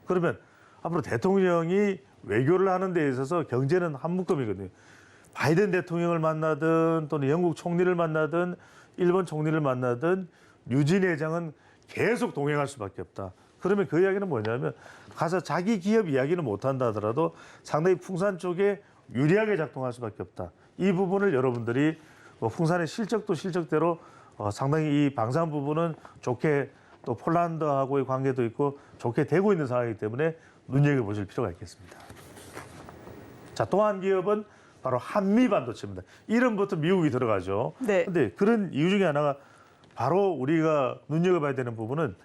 그러면 앞으로 대통령이 외교를 하는 데 있어서 경제는 한 묶음이거든요. 바이든 대통령을 만나든 또는 영국 총리를 만나든 일본 총리를 만나든 유진 회장은 계속 동행할 수밖에 없다. 그러면 그 이야기는 뭐냐면 가서 자기 기업 이야기는 못한다 하더라도 상당히 풍산 쪽에 유리하게 작동할 수밖에 없다. 이 부분을 여러분들이 풍산의 실적도 실적대로 상당히 이 방산 부분은 좋게 또 폴란드하고의 관계도 있고 좋게 되고 있는 상황이기 때문에 눈여겨보실 필요가 있겠습니다. 자, 또 한 기업은 바로 한미반도체입니다. 이름부터 미국이 들어가죠. 네. 근데 그런 이유 중에 하나가 바로 우리가 눈여겨봐야 되는 부분은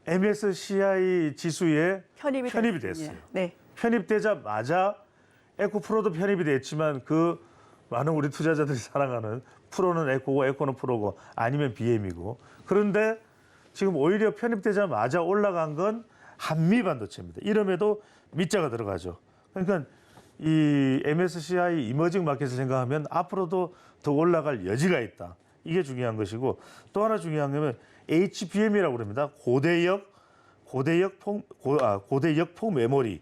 MSCI 지수에 편입이 됐어요. 네. 편입되자마자 에코프로도 편입이 됐지만 그 많은 우리 투자자들이 사랑하는 프로는 에코고 에코는 프로고 아니면 BM이고 그런데 지금 오히려 편입되자마자 올라간 건 한미반도체입니다. 이름에도 미자가 들어가죠. 그러니까 이 MSCI 이머징 마켓을 생각하면 앞으로도 더 올라갈 여지가 있다. 이게 중요한 것이고 또 하나 중요한 건 HBM이라고 합니다. 고대역 폭 메모리.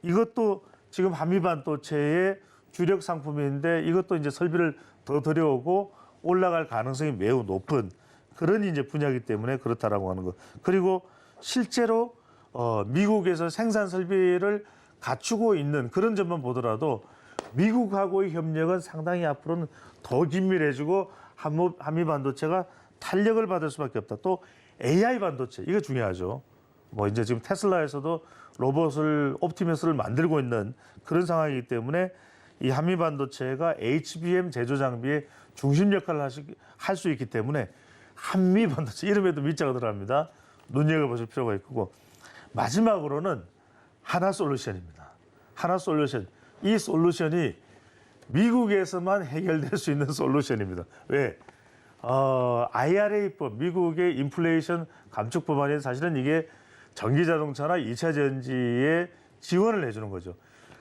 이것도 지금 한미반도체의 주력 상품인데 이것도 이제 설비를 더 들여오고 올라갈 가능성이 매우 높은 그런 이제 분야이기 때문에 그렇다라고 하는 것. 그리고 실제로 미국에서 생산 설비를 갖추고 있는 그런 점만 보더라도 미국하고의 협력은 상당히 앞으로는 더 긴밀해지고 한미반도체가 탄력을 받을 수밖에 없다. 또 AI 반도체 이거 중요하죠. 뭐 이제 지금 테슬라에서도 로봇을 옵티머스를 만들고 있는 그런 상황이기 때문에 이 한미 반도체가 HBM 제조 장비의 중심 역할을 할 수 있기 때문에 한미 반도체 이름에도 미자가 들어갑니다. 눈여겨보실 필요가 있고 마지막으로는 하나솔루션입니다. 하나솔루션 이 솔루션이 미국에서만 해결될 수 있는 솔루션입니다. 왜? IRA법 미국의 인플레이션 감축 법안이 사실은 이게 전기 자동차나 2차 전지에 지원을 해주는 거죠.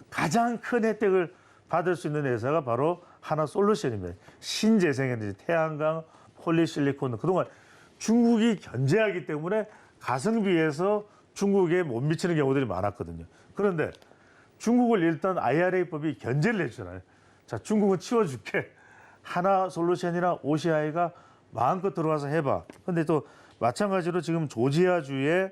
가장 큰 혜택을 받을 수 있는 회사가 바로 하나솔루션입니다. 신재생에너지, 태양광, 폴리실리콘 그동안 중국이 견제하기 때문에 가성비에서 중국에 못 미치는 경우들이 많았거든요. 그런데 중국을 일단 IRA법이 견제를 해주잖아요. 자, 중국은 치워줄게. 하나솔루션이나 OCI가 마음껏 들어와서 해봐. 근데 또 마찬가지로 지금 조지아주의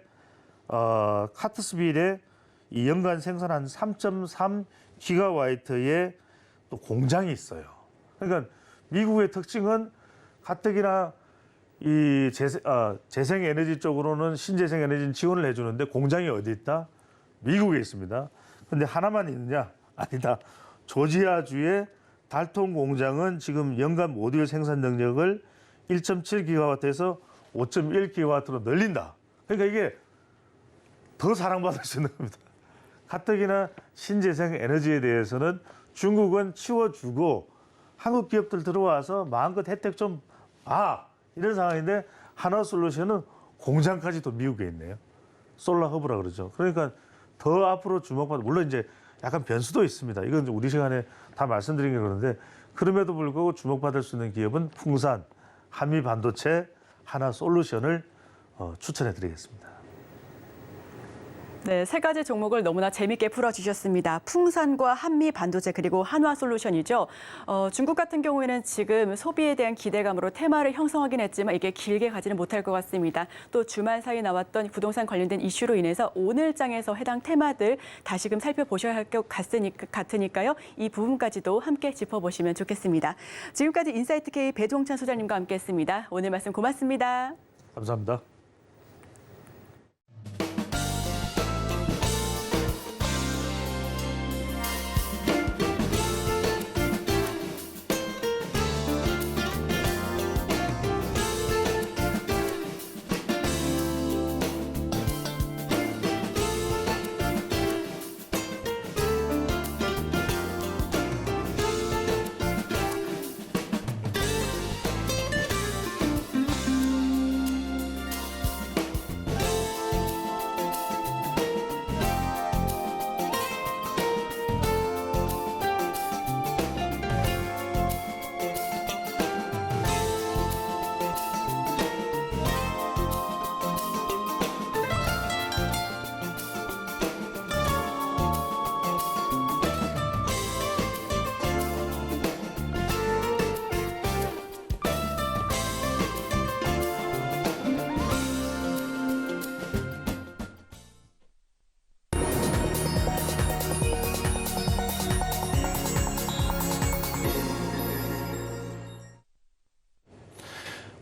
카트스빌에 이 연간 생산한 3.3 기가와이트의 또 공장이 있어요. 그러니까 미국의 특징은 가뜩이나 이 재생에너지 쪽으로는 신재생에너지 지원을 해주는데 공장이 어디 있다? 미국에 있습니다. 근데 하나만 있느냐? 아니다. 조지아주의 달통 공장은 지금 연간 모듈 생산 능력을 1.7기가와트에서 5.1기가와트로 늘린다. 그러니까 이게 더 사랑받을 수 있는 겁니다. 가뜩이나 신재생 에너지에 대해서는 중국은 치워주고 한국 기업들 들어와서 마음껏 혜택 좀 이런 상황인데 하나솔루션은 공장까지 또 미국에 있네요. 솔라허브라 그러죠. 그러니까 더 앞으로 주목받는 물론 이제 약간 변수도 있습니다. 이건 우리 시간에 다 말씀드린 게 그런데 그럼에도 불구하고 주목받을 수 있는 기업은 풍산, 한미반도체, 하나솔루션을 추천해드리겠습니다. 네, 세 가지 종목을 너무나 재밌게 풀어주셨습니다. 풍산과 한미 반도체 그리고 한화솔루션이죠. 중국 같은 경우에는 지금 소비에 대한 기대감으로 테마를 형성하긴 했지만 이게 길게 가지는 못할 것 같습니다. 또 주말 사이 나왔던 부동산 관련된 이슈로 인해서 오늘 장에서 해당 테마들 다시금 살펴보셔야 할 것 같으니까요. 이 부분까지도 함께 짚어보시면 좋겠습니다. 지금까지 인사이트K 배동찬 소장님과 함께했습니다. 오늘 말씀 고맙습니다. 감사합니다.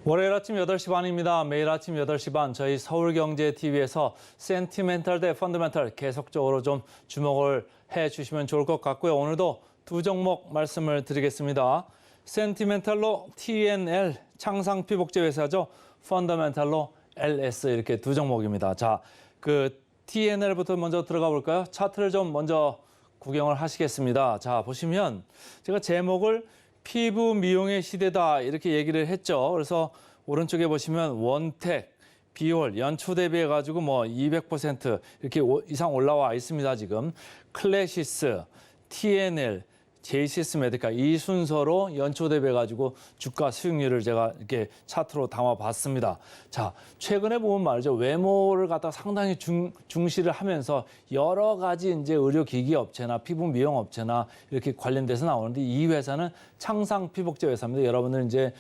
월요일 아침 8시 반입니다. 매일 아침 8시 반 저희 서울경제TV에서 센티멘탈 대 펀더멘탈 계속적으로 좀 주목을 해주시면 좋을 것 같고요. 오늘도 두 종목 말씀을 드리겠습니다. 센티멘탈로 TNL 창상피복제 회사죠. 펀더멘탈로 LS 이렇게 두 종목입니다. 자, 그 TNL부터 먼저 들어가 볼까요? 차트를 좀 먼저 구경을 하시겠습니다. 자, 보시면 제가 제목을 피부 미용의 시대다 이렇게 얘기를 했죠. 그래서 오른쪽에 보시면 원택, 비올, 연초 대비해 가지고 뭐 200% 이렇게 이상 올라와 있습니다. 지금 클래시스, TNL, 제이시스 메디칼 이 순서로 연초 대비해 가지고 주가 수익률을 제가 이렇게 차트로 담아봤습니다. 자, 최근에 보면 말이죠. 외모를 갖다 상당히 중시를 하면서 여러 가지 이제 의료기기 업체나 피부 미용 업체나 이렇게 관련돼서 나오는데 이 회사는 창상 피복제 회사입니다. 여러분들 이제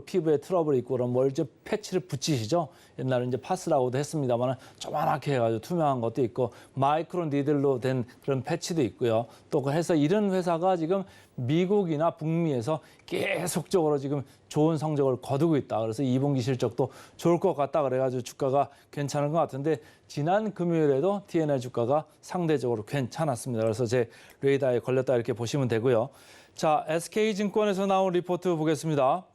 피부에 트러블이 있고 그럼 뭘 이제 패치를 붙이시죠. 옛날에 이제 파스라고도 했습니다만 조그맣게 해가지고 투명한 것도 있고 마이크로 니들로 된 그런 패치도 있고요. 또 그래서 이런 회사가 지금 미국이나 북미에서 계속적으로 지금 좋은 성적을 거두고 있다. 그래서 2분기 실적도 좋을 것 같다. 그래가지고 주가가 괜찮은 것 같은데 지난 금요일에도 TNL 주가가 상대적으로 괜찮았습니다. 그래서 제 레이더에 걸렸다 이렇게 보시면 되고요. 자, SK증권에서 나온 리포트 보겠습니다.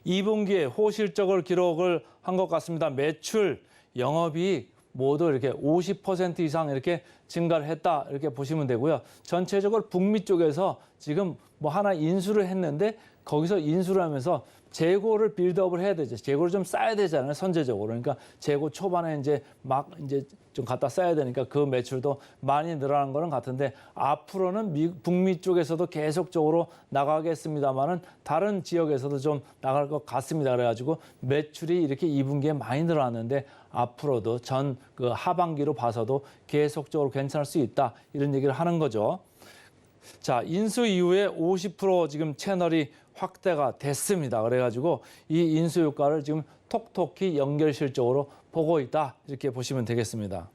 2분기에 호실적을 기록을 한 것 같습니다. 매출, 영업이익 모두 이렇게 50% 이상 이렇게 증가를 했다 이렇게 보시면 되고요. 전체적으로 북미 쪽에서 지금 뭐 하나 인수를 했는데 거기서 인수를 하면서 재고를 빌드업을 해야 되죠. 재고를 좀 쌓아야 되잖아요. 선제적으로. 그러니까 재고 초반에 이제 좀 갖다 쌓아야 되니까 그 매출도 많이 늘어난 거는 같은데 앞으로는 북미 쪽에서도 계속적으로 나가겠습니다만은 다른 지역에서도 좀 나갈 것 같습니다. 그래가지고 매출이 이렇게 2분기에 많이 늘어났는데 앞으로도 그 하반기로 봐서도 계속적으로 괜찮을 수 있다. 이런 얘기를 하는 거죠. 자, 인수 이후에 50% 지금 채널이 확대가 됐습니다. 그래가지고 이 인수 효과를 지금 톡톡히 연결 실적으로 보고 있다. 이렇게 보시면 되겠습니다.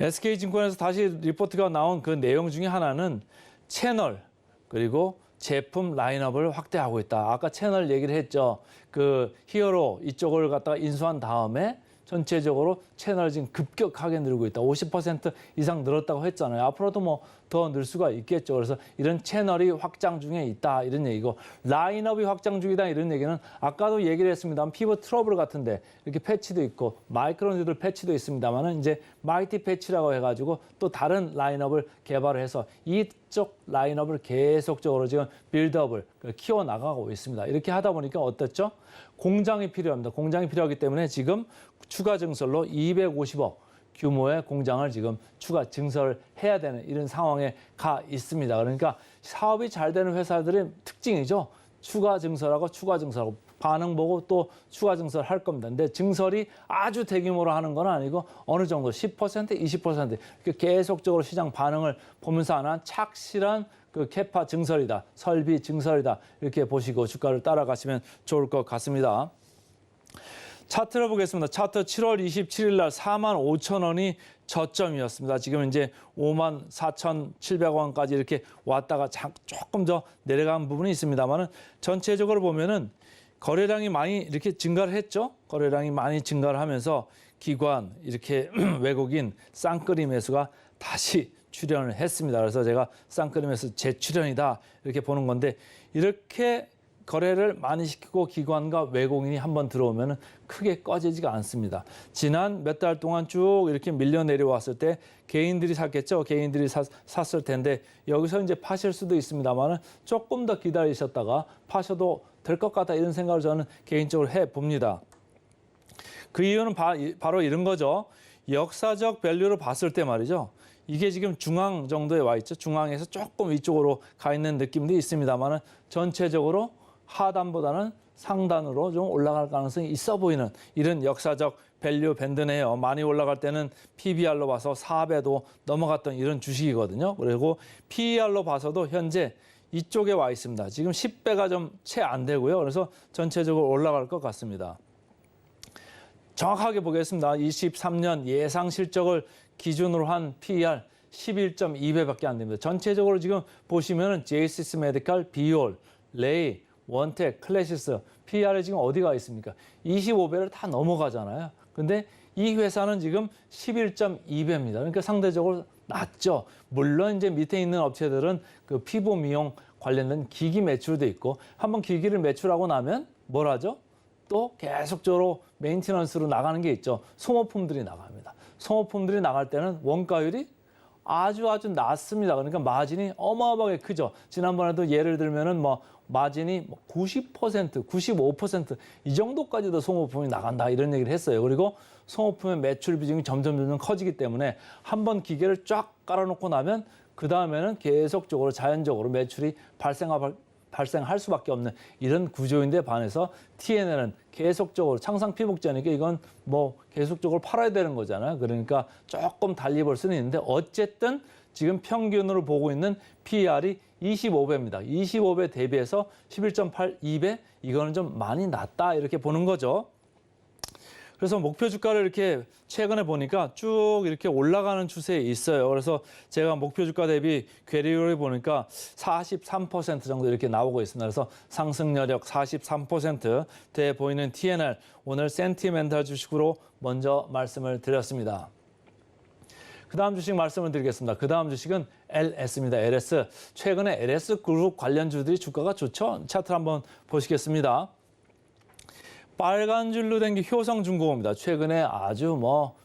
SK증권에서 다시 리포트가 나온 그 내용 중에 하나는 채널 그리고 제품 라인업을 확대하고 있다. 아까 채널 얘기를 했죠. 그 히어로 이쪽을 갖다가 인수한 다음에 전체적으로 채널 지금 급격하게 늘고 있다. 50% 이상 늘었다고 했잖아요. 앞으로도 뭐 더 늘 수가 있겠죠. 그래서 이런 채널이 확장 중에 있다. 이런 얘기고 라인업이 확장 중이다. 이런 얘기는 아까도 얘기를 했습니다만 피부 트러블 같은데 이렇게 패치도 있고 마이크로니들 패치도 있습니다만은 이제 마이티 패치라고 해가지고 또 다른 라인업을 개발을 해서 이쪽 라인업을 계속적으로 지금 빌드업을 키워 나가고 있습니다. 이렇게 하다 보니까 어떻죠? 공장이 필요합니다. 공장이 필요하기 때문에 지금 추가 증설로 250억 규모의 공장을 지금 추가 증설을 해야 되는 이런 상황에 가 있습니다. 그러니까 사업이 잘 되는 회사들의 특징이죠. 추가 증설하고 반응 보고 또 추가 증설할 겁니다. 근데 증설이 아주 대규모로 하는 건 아니고 어느 정도 10%, 20% 이렇게 계속적으로 시장 반응을 보면서 하는 착실한 그 캐파 증설이다, 설비 증설이다 이렇게 보시고 주가를 따라가시면 좋을 것 같습니다. 차트를 보겠습니다. 차트 7월 27일 날 45,000원이 저점이었습니다. 지금 이제 54,700원까지 이렇게 왔다가 조금 더 내려간 부분이 있습니다만은 전체적으로 보면은 거래량이 많이 이렇게 증가를 했죠. 거래량이 많이 증가를 하면서 기관 이렇게 외국인 쌍끌이 매수가 다시 출현을 했습니다. 그래서 제가 쌍끌이 매수 재출현이다 이렇게 보는 건데 이렇게 거래를 많이 시키고 기관과 외국인이 한번 들어오면 크게 꺼지지가 않습니다. 지난 몇 달 동안 쭉 이렇게 밀려 내려왔을 때 개인들이 샀겠죠. 개인들이 샀을 텐데 여기서 이제 파실 수도 있습니다만 조금 더 기다리셨다가 파셔도 될 것 같다 이런 생각을 저는 개인적으로 해봅니다. 그 이유는 바로 이런 거죠. 역사적 밸류를 봤을 때 말이죠. 이게 지금 중앙 정도에 와 있죠. 중앙에서 조금 위쪽으로 가 있는 느낌도 있습니다만 전체적으로 하단보다는 상단으로 좀 올라갈 가능성이 있어 보이는 이런 역사적 밸류 밴드네요. 많이 올라갈 때는 PBR로 봐서 4배도 넘어갔던 이런 주식이거든요. 그리고 PER로 봐서도 현재 이쪽에 와 있습니다. 지금 10배가 좀 채 안 되고요. 그래서 전체적으로 올라갈 것 같습니다. 정확하게 보겠습니다. 23년 예상 실적을 기준으로 한 PER 11.2배밖에 안 됩니다. 전체적으로 지금 보시면은 제이시스 메디칼, 비올, 레이, 원텍, 클래시스, PER이 지금 어디가 있습니까? 25배를 다 넘어가잖아요. 근데 이 회사는 지금 11.2배입니다. 그러니까 상대적으로 낮죠. 물론 이제 밑에 있는 업체들은 그 피부 미용 관련된 기기 매출도 있고 한번 기기를 매출하고 나면 뭘 하죠? 또 계속적으로 메인티넌스로 나가는 게 있죠. 소모품들이 나갑니다. 소모품들이 나갈 때는 원가율이 아주 낮습니다. 그러니까 마진이 어마어마하게 크죠. 지난번에도 예를 들면은 뭐 마진이 90%, 95% 이 정도까지도 소모품이 나간다 이런 얘기를 했어요. 그리고 소모품의 매출 비중이 점점 커지기 때문에 한번 기계를 쫙 깔아놓고 나면 그 다음에는 계속적으로 자연적으로 매출이 발생할 수밖에 없는 이런 구조인데 반해서 TNL은 계속적으로 창상 피복제니까 이건 뭐 계속적으로 팔아야 되는 거잖아요. 그러니까 조금 달리 볼 수는 있는데 어쨌든 지금 평균으로 보고 있는 PER이 25배입니다. 25배 대비해서 11.82배 이거는 좀 많이 낮다 이렇게 보는 거죠. 그래서 목표 주가를 이렇게 최근에 보니까 쭉 이렇게 올라가는 추세에 있어요. 그래서 제가 목표 주가 대비 괴리율을 보니까 43% 정도 이렇게 나오고 있습니다. 그래서 상승 여력 43% 돼 보이는 TNL 오늘 센티멘탈 주식으로 먼저 말씀을 드렸습니다. 그 다음 주식 말씀을 드리겠습니다. 그 다음 주식은 LS입니다. LS. 최근에 LS 그룹 관련주들이 주가가 좋죠? 차트를 한번 보시겠습니다. 빨간 줄로 된 게 효성중공업입니다. 최근에 아주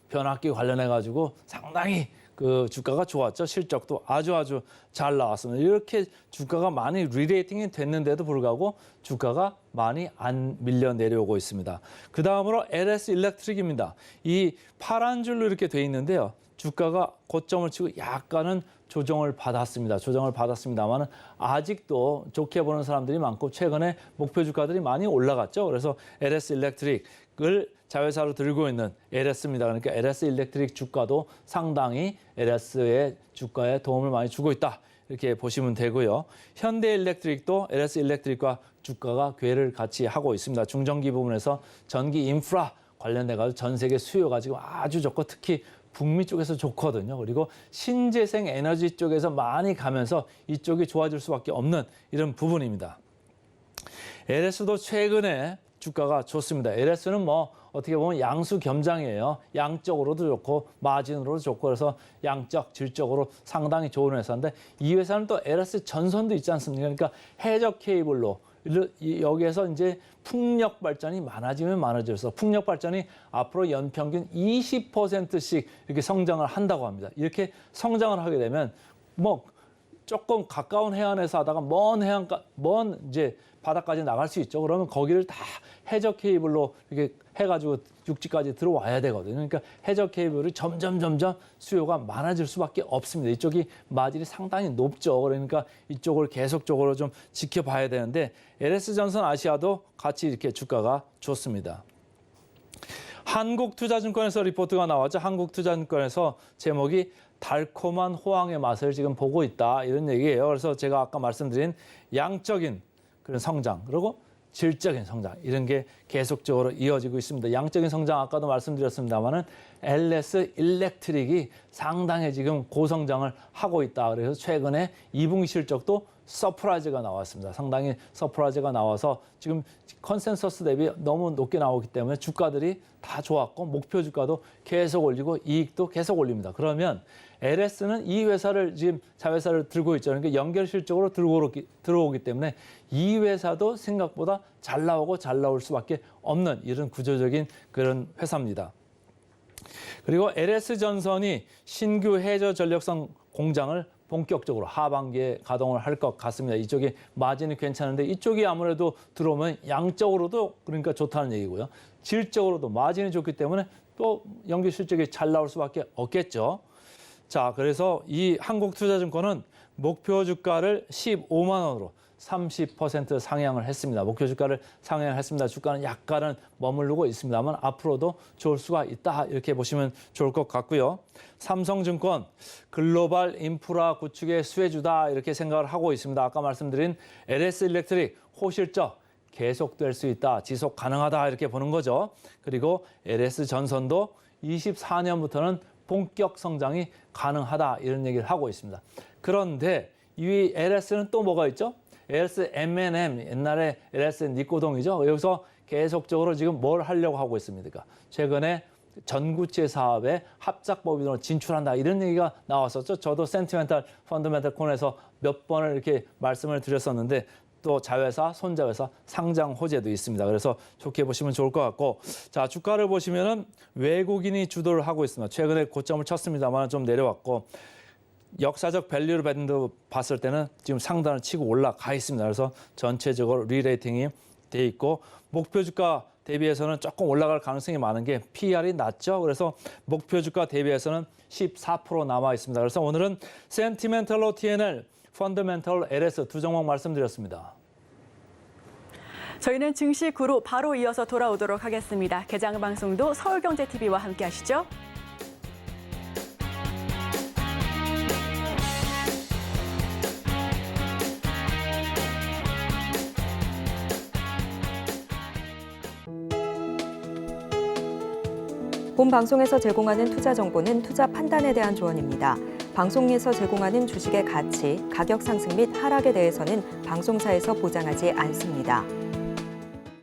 변압기 관련해가지고 상당히 그 주가가 좋았죠. 실적도 아주 잘 나왔습니다. 이렇게 주가가 많이 리레이팅이 됐는데도 불구하고 주가가 많이 안 밀려 내려오고 있습니다. 그 다음으로 LS 일렉트릭입니다. 이 파란 줄로 이렇게 돼 있는데요. 주가가 고점을 치고 약간은 조정을 받았습니다만은 아직도 좋게 보는 사람들이 많고 최근에 목표 주가들이 많이 올라갔죠. 그래서 LS 일렉트릭을 자회사로 들고 있는 LS입니다. 그러니까 LS 일렉트릭 주가도 상당히 LS의 주가에 도움을 많이 주고 있다. 이렇게 보시면 되고요. 현대 일렉트릭도 LS 일렉트릭과 주가가 궤를 같이 하고 있습니다. 중전기 부분에서 전기 인프라 관련돼가지고 전 세계 수요가 지금 아주 좋고 특히 북미 쪽에서 좋거든요. 그리고 신재생 에너지 쪽에서 많이 가면서 이쪽이 좋아질 수밖에 없는 이런 부분입니다. LS도 최근에 주가가 좋습니다. LS는 어떻게 보면 양수 겸장이에요. 양적으로도 좋고 마진으로도 좋고 그래서 양적, 질적으로 상당히 좋은 회사인데 이 회사는 또 LS 전선도 있지 않습니까? 그러니까 해적 케이블로 여기에서 이제 풍력 발전이 많아지면 많아져서 풍력 발전이 앞으로 연평균 20%씩 이렇게 성장을 한다고 합니다. 이렇게 성장을 하게 되면 조금 가까운 해안에서 하다가 먼 이제 바다까지 나갈 수 있죠. 그러면 거기를 다 해적 케이블로 이렇게 해가지고 육지까지 들어와야 되거든요. 그러니까 해적 케이블이 점점 수요가 많아질 수밖에 없습니다. 이쪽이 마진이 상당히 높죠. 그러니까 이쪽을 계속적으로 좀 지켜봐야 되는데 LS전선 아시아도 같이 이렇게 주가가 좋습니다. 한국투자증권에서 리포트가 나왔죠. 한국투자증권에서 제목이 달콤한 호황의 맛을 지금 보고 있다 이런 얘기예요. 그래서 제가 아까 말씀드린 양적인 그런 성장 그리고 질적인 성장 이런 게 계속적으로 이어지고 있습니다. 양적인 성장 아까도 말씀드렸습니다만은 LS 일렉트릭이 상당히 지금 고성장을 하고 있다. 그래서 최근에 2분기 실적도 서프라이즈가 나왔습니다. 상당히 서프라이즈가 나와서 지금 컨센서스 대비 너무 높게 나오기 때문에 주가들이 다 좋았고 목표 주가도 계속 올리고 이익도 계속 올립니다. 그러면 LS는 이 회사를 지금 자회사를 들고 있죠. 그러니까 연결 실적으로 들어오기 때문에 이 회사도 생각보다 잘 나오고 잘 나올 수밖에 없는 이런 구조적인 그런 회사입니다. 그리고 LS전선이 신규 해저 전력선 공장을 본격적으로 하반기에 가동을 할 것 같습니다. 이쪽이 마진이 괜찮은데 이쪽이 아무래도 들어오면 양적으로도 그러니까 좋다는 얘기고요. 질적으로도 마진이 좋기 때문에 또 연기 실적이 잘 나올 수밖에 없겠죠. 자, 그래서 이 한국투자증권은 목표 주가를 15만 원으로 30% 상향을 했습니다. 목표 주가를 상향을 했습니다. 주가는 약간은 머무르고 있습니다만 앞으로도 좋을 수가 있다 이렇게 보시면 좋을 것 같고요. 삼성증권 글로벌 인프라 구축의 수혜주다 이렇게 생각을 하고 있습니다. 아까 말씀드린 LS 일렉트릭 호실적 계속될 수 있다, 지속 가능하다 이렇게 보는 거죠. 그리고 LS 전선도 24년부터는 본격 성장이 가능하다 이런 얘기를 하고 있습니다. 그런데 이 LS는 또 뭐가 있죠? LS M&M, 옛날에 LS 니코동이죠. 여기서 계속적으로 지금 뭘 하려고 하고 있습니까? 최근에 전구체 사업에 합작법인으로 진출한다 이런 얘기가 나왔었죠. 저도 센티멘탈 펀더멘탈 코너에서 몇 번을 이렇게 말씀을 드렸었는데 또 자회사, 손자회사 상장 호재도 있습니다. 그래서 좋게 보시면 좋을 것 같고, 자 주가를 보시면은 외국인이 주도를 하고 있습니다. 최근에 고점을 쳤습니다만 좀 내려왔고 역사적 밸류 밴드 봤을 때는 지금 상단을 치고 올라가 있습니다. 그래서 전체적으로 리레이팅이 돼 있고 목표 주가 대비해서는 조금 올라갈 가능성이 많은 게 PER이 낮죠. 그래서 목표 주가 대비해서는 14% 남아 있습니다. 그래서 오늘은 센티멘털로 TNL, 펀더멘털 LS 두 종목 말씀드렸습니다. 저희는 증시 구로 바로 이어서 돌아오도록 하겠습니다. 개장 방송도 서울경제TV와 함께 하시죠. 본 방송에서 제공하는 투자 정보는 투자 판단에 대한 조언입니다. 방송에서 제공하는 주식의 가치, 가격 상승 및 하락에 대해서는 방송사에서 보장하지 않습니다.